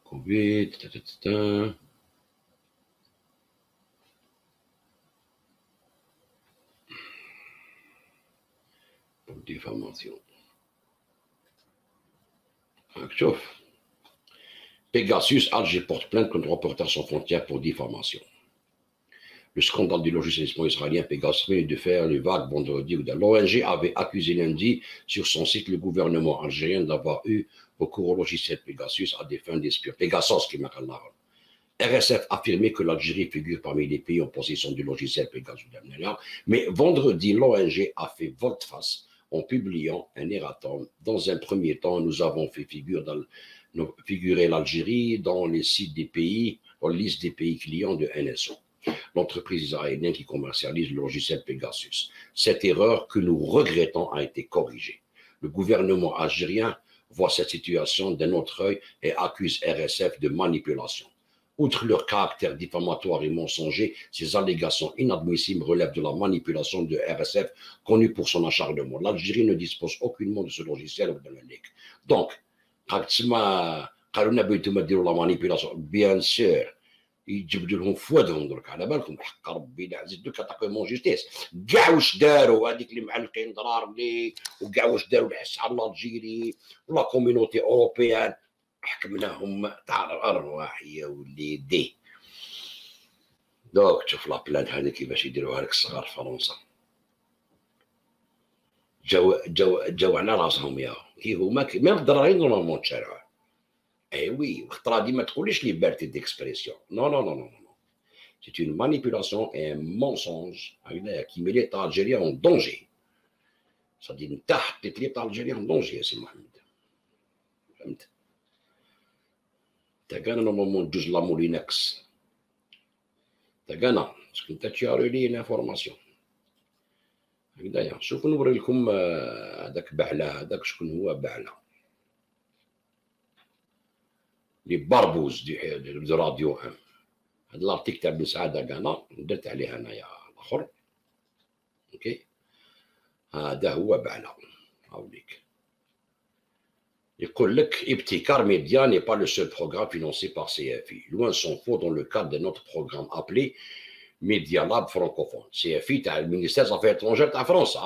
كوفيد pour diffamation. شوف، Pegasus, Alger porte plainte contre Reporters sans frontières pour diffamation. Le scandale du logiciel israélien Pegasus venait de faire les vagues vendredi où l'ONG avait accusé lundi sur son site le gouvernement algérien d'avoir eu recours au logiciel Pegasus à des fins d'espionnage. Pegasus qui m'a dit. RSF affirmait que l'Algérie figure parmi les pays en possession du logiciel Pegasus. Mais vendredi, l'ONG a fait volte-face en publiant un erratum. Dans un premier temps, nous avons fait figurer l'Algérie dans les sites des pays, dans la liste des pays clients de NSO, l'entreprise israélienne qui commercialise le logiciel Pegasus. Cette erreur que nous regrettons a été corrigée. Le gouvernement algérien voit cette situation d'un autre œil et accuse RSF de manipulation. Outre leur caractère diffamatoire et mensonger, ces allégations inadmissibles relèvent de la manipulation de RSF, connue pour son acharnement. L'Algérie ne dispose aucunement de ce logiciel ou de la ligue. Donc, la manipulation, bien sûr, يجبدوا لهم فوادهم درك. على بالكم حق ربي لا عزيز دوك تاكومون جوستيس كاع واش داروا هذيك اللي معلقين ضرار لي وكاع واش داروا الحس على الجيري ولا كوميونيتي اوروبيان حكمناهم تاع الارواح يا وليدي. دوك تشوف لا بلان هذه كيفاش يديروها لك الصغار في فرنسا. جاو على راسهم يا كي هما ميم الضرارين نورمالمون تشارعوا. Eh oui, ما تقوليش liberté d'expression. Non, non, non, non, non. C'est une manipulation et un mensonge qui met l'État algérien en danger. Ça dit نتا حطيت l'État algérien en danger يا سي محمد. فهمت؟ تا كان نورمالمون دوز لا مولينكس. تا كان باسكو انت tu as relayé l'information. هكذايا. شوفوا نوري لكم هذاك بعلا، هذاك شكون هو بعلا. لي باربوز دي راديو ام. هاد لارتيك تاع بن سعاده كانا درت عليه انايا الاخر. اوكي، هذا هو بعلا. هاوليك يقول لك ابتكار média n'est pas le seul programme financé par CFI. Loin s'en faut, dans le cadre d'un autre programme appelé Media Lab francophone. CFI, le ministère des Affaires étrangères de France,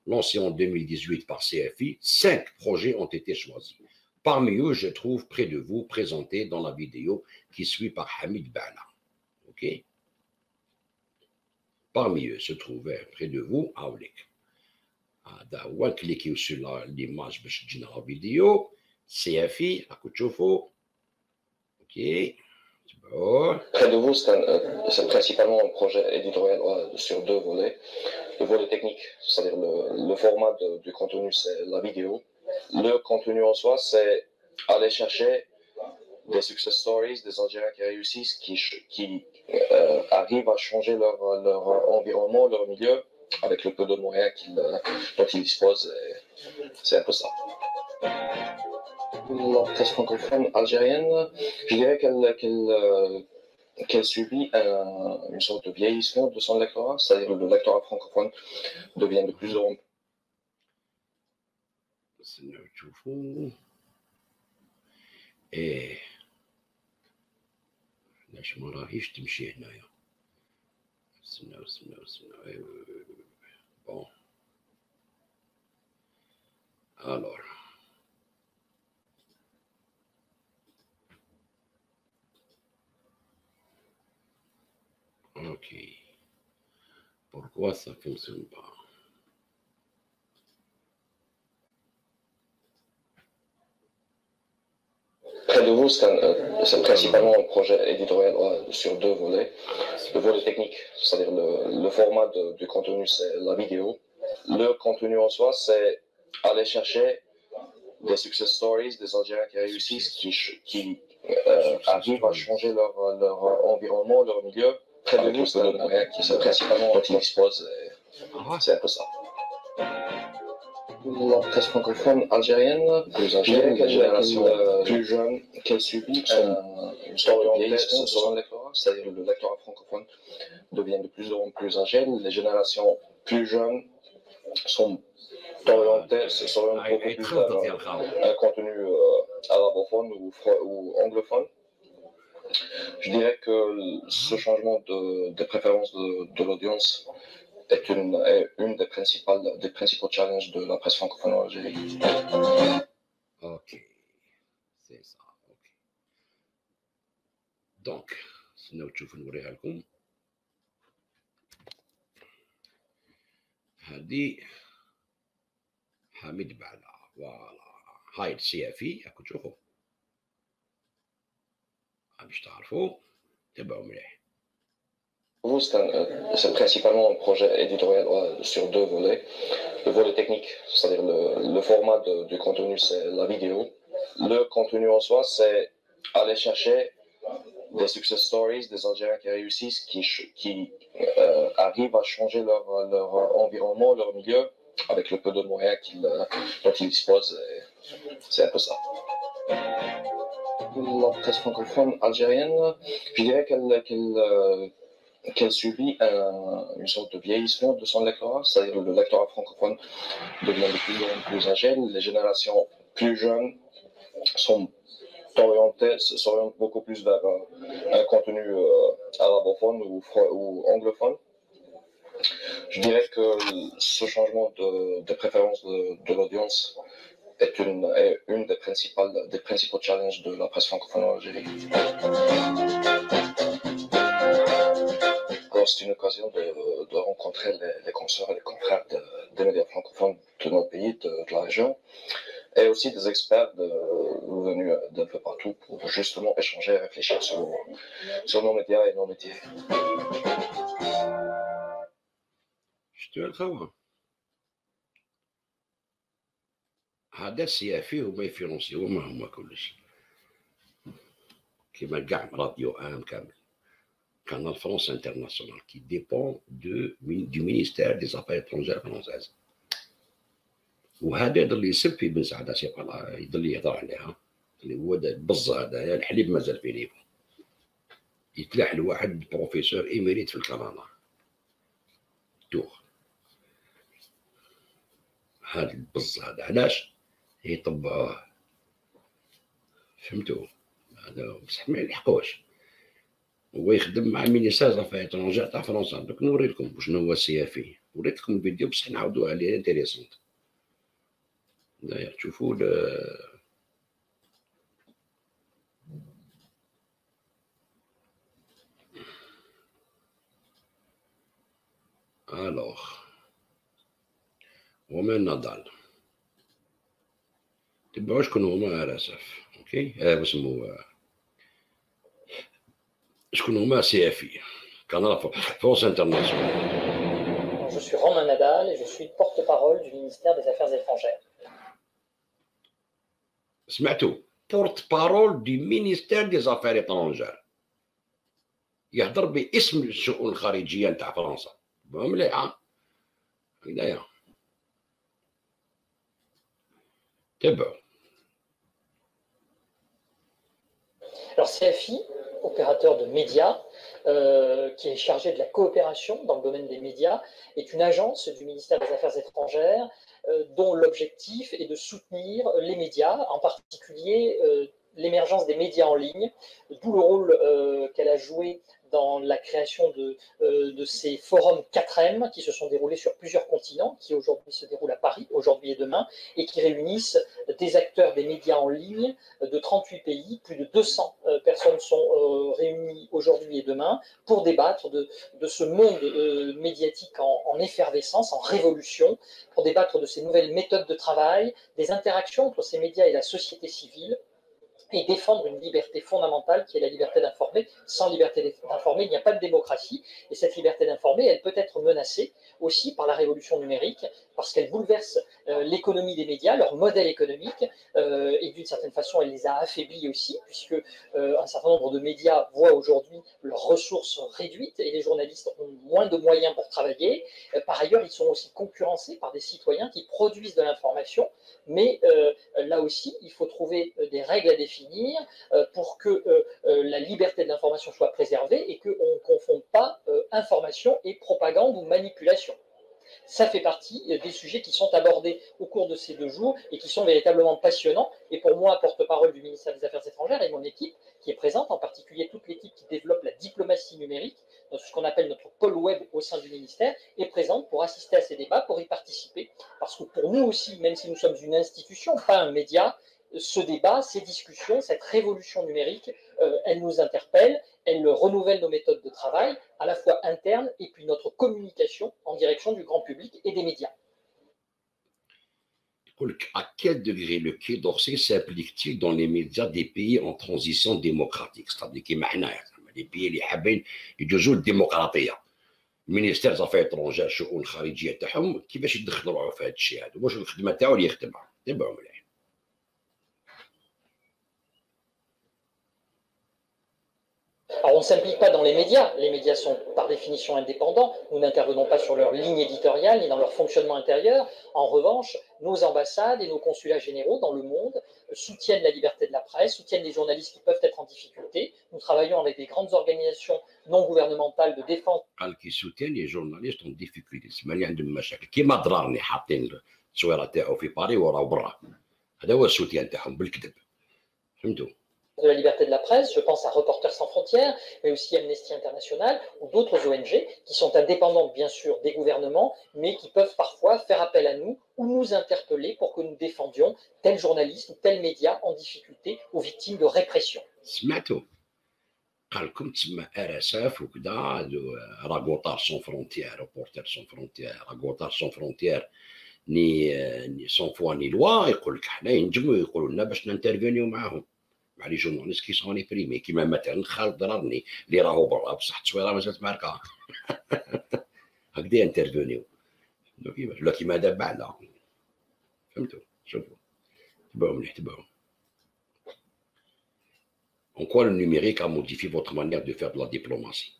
lancé en 2018 par CFI, 5 projets ont été choisis. Parmi eux, je trouve près de vous, présenté dans la vidéo qui suit par Hamid Bala. OK? Parmi eux se trouvait près de vous, Aoulik. Cliquez sur l'image de la vidéo. CFI, à Kouchoufou. OK. Près de vous, c'est principalement un projet éditorial sur 2 volets. Le volet technique, c'est-à-dire le format du contenu, c'est la vidéo. Le contenu en soi, c'est aller chercher des success stories, des Algériens qui réussissent, qui arrivent à changer leur environnement, leur milieu, avec le peu de moyens dont ils disposent. C'est un peu ça. La presse francophone algérienne, je dirais qu'elle subit une sorte de vieillissement de son lectorat, c'est-à-dire le lectorat francophone devient de plus en plus. Et ليش ما راهيش تمشي هنايا استناو بون alors ok pourquoi ça fonctionne pas. Près de vous, c'est principalement un projet éditorial sur 2 volets. Le volet technique, c'est-à-dire le format du contenu, c'est la vidéo. Le contenu en soi, c'est aller chercher des success stories, des Algériens qui réussissent, qui arrivent à changer leur environnement, leur milieu. Près de vous, c'est principalement dont ils disposent. C'est un peu ça. La presse francophone algérienne, plus âgée, la génération plus jeune, qu'elle subit une sorte de vieillissement de son lectorat, c'est-à-dire le lectorat francophone devient de plus en plus âgé. Les générations plus jeunes s'orientent beaucoup plus vers un contenu arabophone ou anglophone. Je dirais que ce changement de préférence de l'audience est une des principaux challenges de la presse francophone en Algérie. Ok, c'est ça. Ok. Donc, nous تشوفوا نوريها لكم. هذه حميد بعلا فوالا هاي السيافي راكم تشوفوا باش تعرفوا تبعوا مليح. C'est principalement un projet éditorial sur 2 volets. Le volet technique, c'est-à-dire le format du contenu, c'est la vidéo. Le contenu en soi, c'est aller chercher des success stories, des Algériens qui réussissent, qui arrivent à changer leur environnement, leur milieu, avec le peu de moyens dont ils disposent. C'est un peu ça. La presse francophone algérienne, je dirais qu'elle subit une sorte de vieillissement de son lectorat, c'est-à-dire le lectorat francophone devient de plus en plus âgé. Les générations plus jeunes s'orientent beaucoup plus vers un contenu arabophone ou anglophone. Je dirais que ce changement de préférence de l'audience est une des principaux challenges de la presse francophone en Algérie. Alors, c'est une occasion de rencontrer les consoeurs et les confrères des médias francophones de nos pays, de la région, et aussi des experts venus d'un peu partout pour justement échanger et réfléchir sur nos médias et nos métiers. هذا السيافي هما يفينونسيو هما كل شيء كيما كاع راديو كامل Canal France International qui dépend du ministère des Affaires étrangères françaises. وهذا يضل يسب في بن سعد يضل يهضر عليها اللي هو البز هذايا الحليب مازال في ليبو يتلاح لواحد بروفيسور ايميريت في الكندا توخ هذا البز هذا علاش يطبعوه فهمتوا هذا بصح ما يلحقوش هو يخدم مع مينيستير زافير ايترونجير تاع فرنسا. دوك نوري لكم شنو هو السي اف اي، وريت لكم الفيديو بصح نعاودوه عليه انتيريسونت. تشوفوا الوغ ومن نضال تبعوا شكون هما راسف اوكي اسمو شكون هما سي اف اي كندا فرونس انترناسيونال. Je suis Romain Nadal et je suis porte-parole du ministère des Affaires étrangères. سمعتوا porte-parole du ministère des Affaires étrangères، يهضر باسم الشؤون الخارجية نتاع فرنسا. مليحة هكذايا. تبعوا. Alors CFI, opérateur de médias, qui est chargé de la coopération dans le domaine des médias, est une agence du ministère des Affaires étrangères dont l'objectif est de soutenir les médias, en particulier l'émergence des médias en ligne, d'où le rôle qu'elle a joué dans la création de ces forums 4M qui se sont déroulés sur plusieurs continents, qui aujourd'hui se déroulent à Paris, aujourd'hui et demain, et qui réunissent des acteurs des médias en ligne de 38 pays. Plus de 200 personnes sont réunies aujourd'hui et demain pour débattre de ce monde médiatique en effervescence, en révolution, pour débattre de ces nouvelles méthodes de travail, des interactions entre ces médias et la société civile, et défendre une liberté fondamentale qui est la liberté d'informer. Sans liberté d'informer, il n'y a pas de démocratie. Et cette liberté d'informer, elle peut être menacée aussi par la révolution numérique, parce qu'elle bouleverse l'économie des médias, leur modèle économique, et d'une certaine façon, elle les a affaiblis aussi, puisque un certain nombre de médias voient aujourd'hui leurs ressources réduites et les journalistes ont moins de moyens pour travailler. Par ailleurs, ils sont aussi concurrencés par des citoyens qui produisent de l'information, mais là aussi, il faut trouver des règles à définir pour que la liberté de l'information soit préservée et qu'on ne confonde pas information et propagande ou manipulation. Ça fait partie des sujets qui sont abordés au cours de ces 2 jours et qui sont véritablement passionnants. Et pour moi, porte-parole du ministère des Affaires étrangères et mon équipe qui est présente, en particulier toute l'équipe qui développe la diplomatie numérique, ce qu'on appelle notre pôle web au sein du ministère, est présente pour assister à ces débats, pour y participer. Parce que pour nous aussi, même si nous sommes une institution, pas un média, ce débat, ces discussions, cette révolution numérique, elle nous interpelle, elle renouvelle nos méthodes de travail, à la fois internes et puis notre communication en direction du grand public et des médias. À quel degré le Quai d'Orsay s'applique-t-il dans les médias des pays en transition démocratique, c'est-à-dire كيما حنايا les pays اللي حابين يجوزوا الديمقراطيه، المينيستير الافير étrangères الشؤون الخارجيه تاعهم كيفاش يدخلوا في هذا الشيء هذا، واش الخدمه تاعو اللي يخدمها. تبعوا مليح. Alors, on ne s'implique pas dans les médias sont par définition indépendants, nous n'intervenons pas sur leur ligne éditoriale ni dans leur fonctionnement intérieur. En revanche, nos ambassades et nos consulats généraux dans le monde soutiennent la liberté de la presse, soutiennent les journalistes qui peuvent être en difficulté. Nous travaillons avec des grandes organisations non gouvernementales de défense. qui soutiennent les journalistes en difficulté، تسمى اللي عندهم مشاكل كيما ضرارني حاطين التصويره تاعو في باريس وراو برا، هذا هو السوتيان تاعهم بالكذب. فهمتوا؟ De la liberté de la presse, je pense à Reporters sans frontières, mais aussi Amnesty International ou d'autres ONG qui sont indépendantes bien sûr des gouvernements, mais qui peuvent parfois faire appel à nous ou nous interpeller pour que nous défendions tel journaliste ou tel média en difficulté ou victime de répression. سمعتوا؟ قال لكم تسمى RSF وكذا راغوتار سون فرونتيير، ريبورتر سون فرونتيير، راغوتار سون فرونتيير ني سون فوا ني لوا، يقول لك حنا ينجموا يقولوا لنا باش نانترفينيو معاهم مع لي جورناليست كي سوني بريمي، كيما مثلا خالد ضررني اللي راهو برا بصح التصويره مازالت ماركه هكذا انترفينيو كيفاش ولا كيما دابا لا. فهمتوا؟ شوفوا تبعوا مليح تبعوا. En quoi le numérique a modifié votre manière de faire de la diplomatie?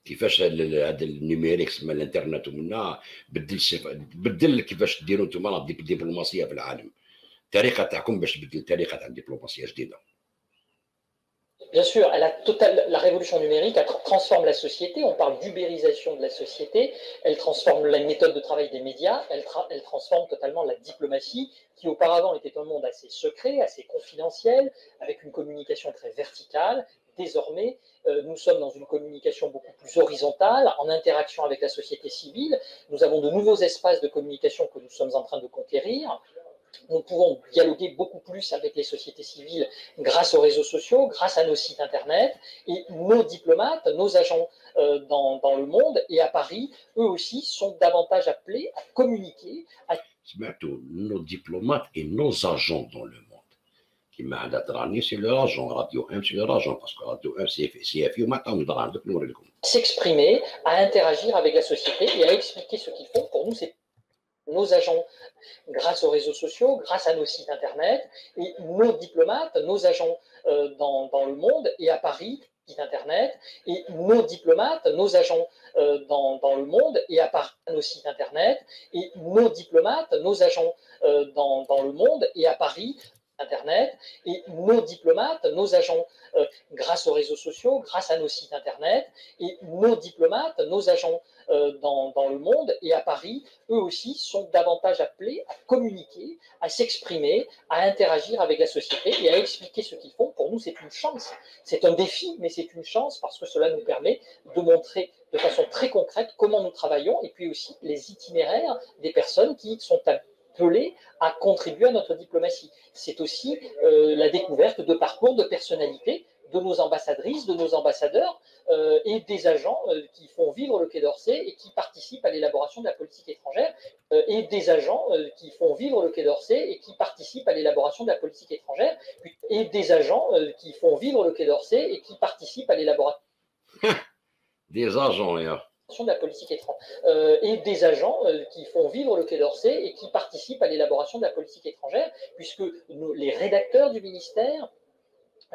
كيفاش هذا النيميريك سما الانترنت ومنا بدل كيفاش ديروا نتوما الدبلوماسيه في العالم، الطريقه تاعكم باش تبدل الطريقه تاع الدبلوماسيه جديده. Bien sûr, la révolution numérique transforme la société, on parle d'ubérisation de la société, elle transforme la méthode de travail des médias, elle transforme totalement la diplomatie, qui auparavant était un monde assez secret, assez confidentiel, avec une communication très verticale, désormais, nous sommes dans une communication beaucoup plus horizontale, en interaction avec la société civile. Nous avons de nouveaux espaces de communication que nous sommes en train de conquérir. Nous pouvons dialoguer beaucoup plus avec les sociétés civiles grâce aux réseaux sociaux, grâce à nos sites internet. Et nos diplomates, nos agents dans le monde et à Paris, eux aussi, sont davantage appelés à communiquer. Nos diplomates et nos agents dans le monde. Qui m'a c'est leur agent, Radio 1, c'est leur agent, parce que Radio 1, c'est CFI, s'exprimer, à interagir avec la société et à expliquer ce qu'ils font. Pour nous, c'est nos agents grâce aux réseaux sociaux, grâce à nos sites internet, et nos diplomates, nos agents dans le monde et à Paris, site internet, et nos diplomates, nos agents dans le monde et à Paris, nos sites internet, et nos diplomates, nos agents dans le monde et à Paris, internet, et nos diplomates, nos agents grâce aux réseaux sociaux, grâce à nos sites internet, et nos diplomates, nos agents dans le monde et à Paris, eux aussi, sont davantage appelés à communiquer, à s'exprimer, à interagir avec la société et à expliquer ce qu'ils font. Pour nous, c'est une chance. C'est un défi, mais c'est une chance parce que cela nous permet de montrer de façon très concrète comment nous travaillons et puis aussi les itinéraires des personnes qui sont appelées à contribuer à notre diplomatie. C'est aussi la découverte de parcours, de personnalités, de nos ambassadrices, de nos ambassadeurs et des agents qui font vivre le Quai d'Orsay et qui participent à l'élaboration de la politique étrangère et des agents qui font vivre le Quai d'Orsay et qui participent à l'élaboration de la politique étrangère et des agents qui font vivre le Quai d'Orsay et qui participent à l'élaboration des agents, de la politique étrangère et des agents qui font vivre le Quai d'Orsay et qui participent à l'élaboration de la politique étrangère, puisque les rédacteurs du ministère,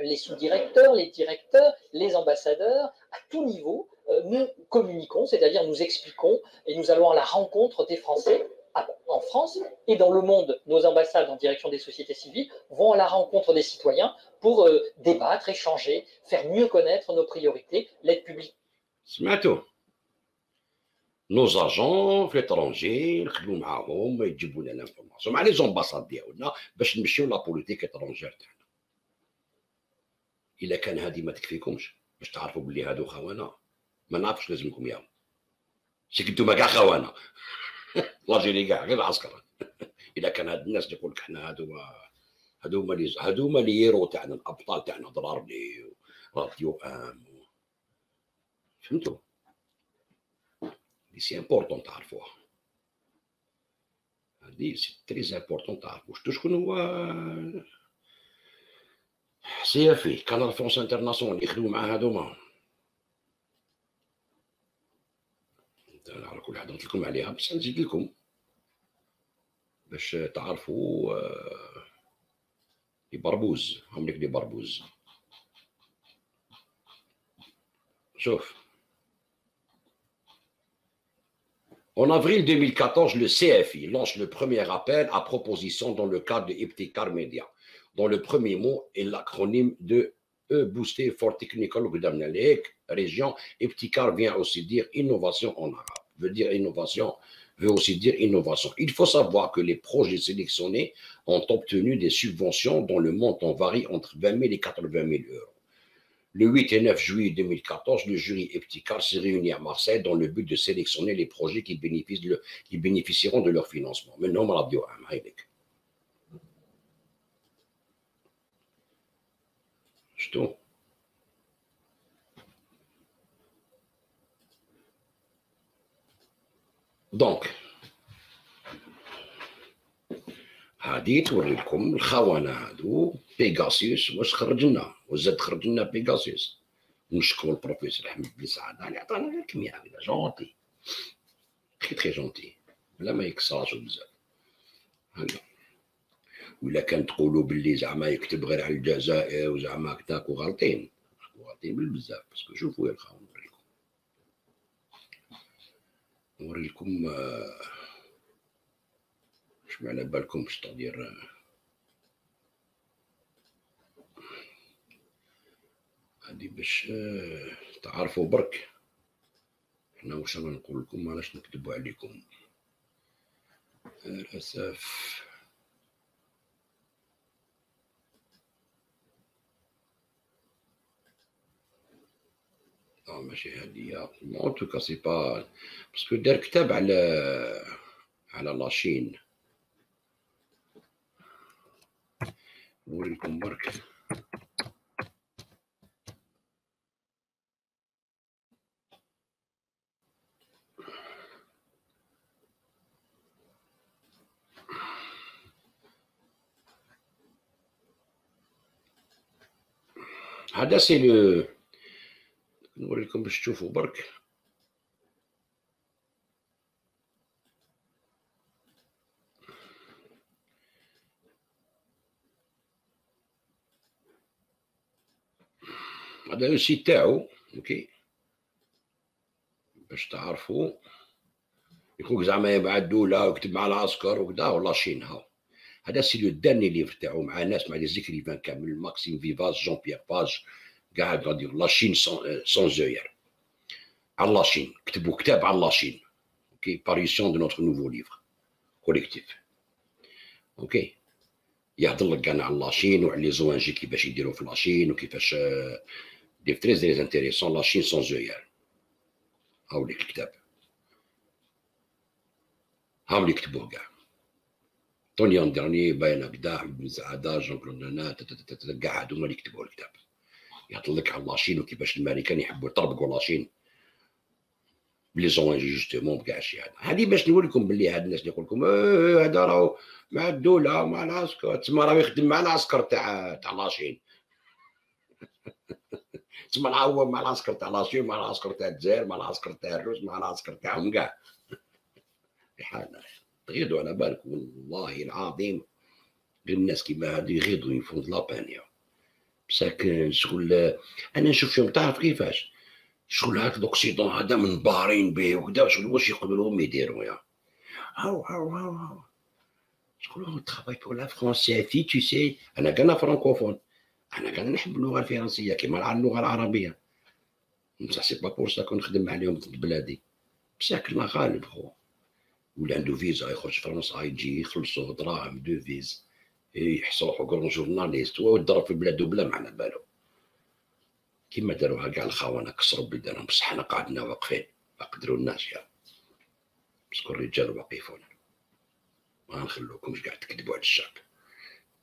les sous-directeurs, les directeurs, les ambassadeurs, à tout niveau, nous communiquons, c'est-à-dire nous expliquons et nous allons à la rencontre des Français en France et dans le monde. Nos ambassades en direction des sociétés civiles vont à la rencontre des citoyens pour débattre, échanger, faire mieux connaître nos priorités, l'aide publique. Nos agents في l'étranger نخدموا معاهم يجيبوا لنا انفورماسيون مع لي زومباساد ديالنا باش نمشيو لا بوليتيك اترونجير تاعنا. الا كان هذه ما تكفيكمش باش تعرفوا باللي هادو خونه ما نعرفش لازمكم ياهم. سي كنتو كاع خونه لاجيري كاع غير العسكر. الا كان هاد الناس يقول لك حنا هادو هما لي هيرو تاعنا الابطال تاعنا ضرارلي راديو ام فهمتوا. سي امبورطون تعرفوها. هذه سي تري امبورطون تعرفوا شكون هو CFI كانال فرونس انترناسيونال يخدموا مع هذوما. انا على كل حاجه قلت لكم عليها بس نزيد لكم باش تعرفوا لي بربوز هم لي بربوز. شوف. En avril 2014, le CFI lance le premier appel à proposition dans le cadre de Iptikar Media, dont le premier mot est l'acronyme de E-Boosté for Technical Gouvernement. Région Iptikar vient aussi dire innovation en arabe. Veut dire innovation, veut aussi dire innovation. Il faut savoir que les projets sélectionnés ont obtenu des subventions dont le montant varie entre 20 000 et 80 000 euros. Le 8 et 9 juillet 2014, le jury Iptikar s'est réuni à Marseille dans le but de sélectionner les projets qui bénéficieront de leur financement. Maintenant, Radio Am. Donc, هادي توري لكم الخونه هادو بيغاسيوس واش خرج لنا وزاد خرج لنا بيغاسيوس. نشكر البروفيسور احمد بن سعد اللي عطانا غير كميه هكذا جونتي تري جونتي بلا ما يكسرش بزاف هكذا. ولا كان تقولوا باللي زعما يكتب غير على الجزائر وزعما هكذاك وغالطين بالبزاف. باسكو شوفوا يا الخاون نوريلكم واش ما على بالكمش تقدير هادي باش تعرفوا برك حنا واش رانا نقول لكم ماناش نكذبوا عليكم للاسف. ماشي هادية اون توكا سي با باسكو دار كتاب على لاشين. نوريكم برك. هذا سي لو، نوريكم باش تشوفوا برك. هذا لو سيت تاعو اوكي باش تعرفوا. يكون زعما يبع الدولة ويكتب مع العسكر وكذا ولا شين. هاو هذا سي لو داني ليفر تاعو مع ناس مع لي زيكريفان كامل، ماكسيم فيفاز، جون بيير باج، قاعد غادي لاشين سون زوير. على لاشين كتبوا كتاب على لاشين اوكي، باريسيون دو نوتر نوفو ليفر كوليكتيف اوكي. يهضر لك كاع على لاشين وعلى لي زوانجي كيفاش يديروا في لاشين وكيفاش دي تري انتيريسون لاشين سون زوير. هاو ليك الكتاب، هاو اللي كتبوه كاع. طوني اندرني باين هكذا، بن سعاده، جون كلود نانا، كاع هادو هما اللي كتبوا الكتاب. يهضر لك على لاشين وكيفاش الامريكان يحبوا يطربقوا لاشين بلي زونجي جوستومون بكاع الشيء هذا. هذه باش نقول لكم باللي هاد الناس اللي يقول لكم هذا راهو مع الدوله مع العسكر، تسمى راه يخدم مع العسكر تاع لاشين. تسمى هو مع العسكر تاع لاشين، مع العسكر تاع الجزائر، مع العسكر تاع الروس، مع العسكر تاعهم كاع. حالنا تغيضوا على بالكم والله العظيم. غير الناس كيما هادو يغيضوا يفوت لابانيا مساكن. شغل انا نشوف فيهم تعرف كيفاش شغل هاك لوكسيدون هذا منبارين به وكذا، شغل واش يقبلوا لهم يديروا يا هاو شغل ترافاي بور لا فرونسي tu sais. انا كان فرانكوفون، انا كان نحب اللغه الفرنسيه كيما اللغه العربيه، بصح سي با بور سا كنخدم عليهم ضد بلادي. بصح الله غالب خو، ولا عنده فيزا يخرج فرنسا يجي يخلصوا دراهم دو فيز يحصلوا حقوق جورناليست ويضرب في بلادو بلا معنى بالو كيما داروها كاع الخونه كسروا بلدانهم. بصح حنا قعدنا واقفين ما قدرولناش يا باسكو الرجال واقفون. ما نخلوكمش كاع تكذبوا على الشعب،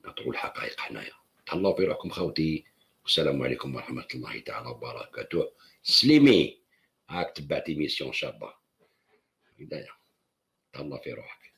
نعطوا الحقائق حنايا. تهلاو في روحكم خوتي، والسلام عليكم ورحمه الله تعالى وبركاته. سليمي هاك تبعت ايميسيون شابه هدايا. تهلا في روحك.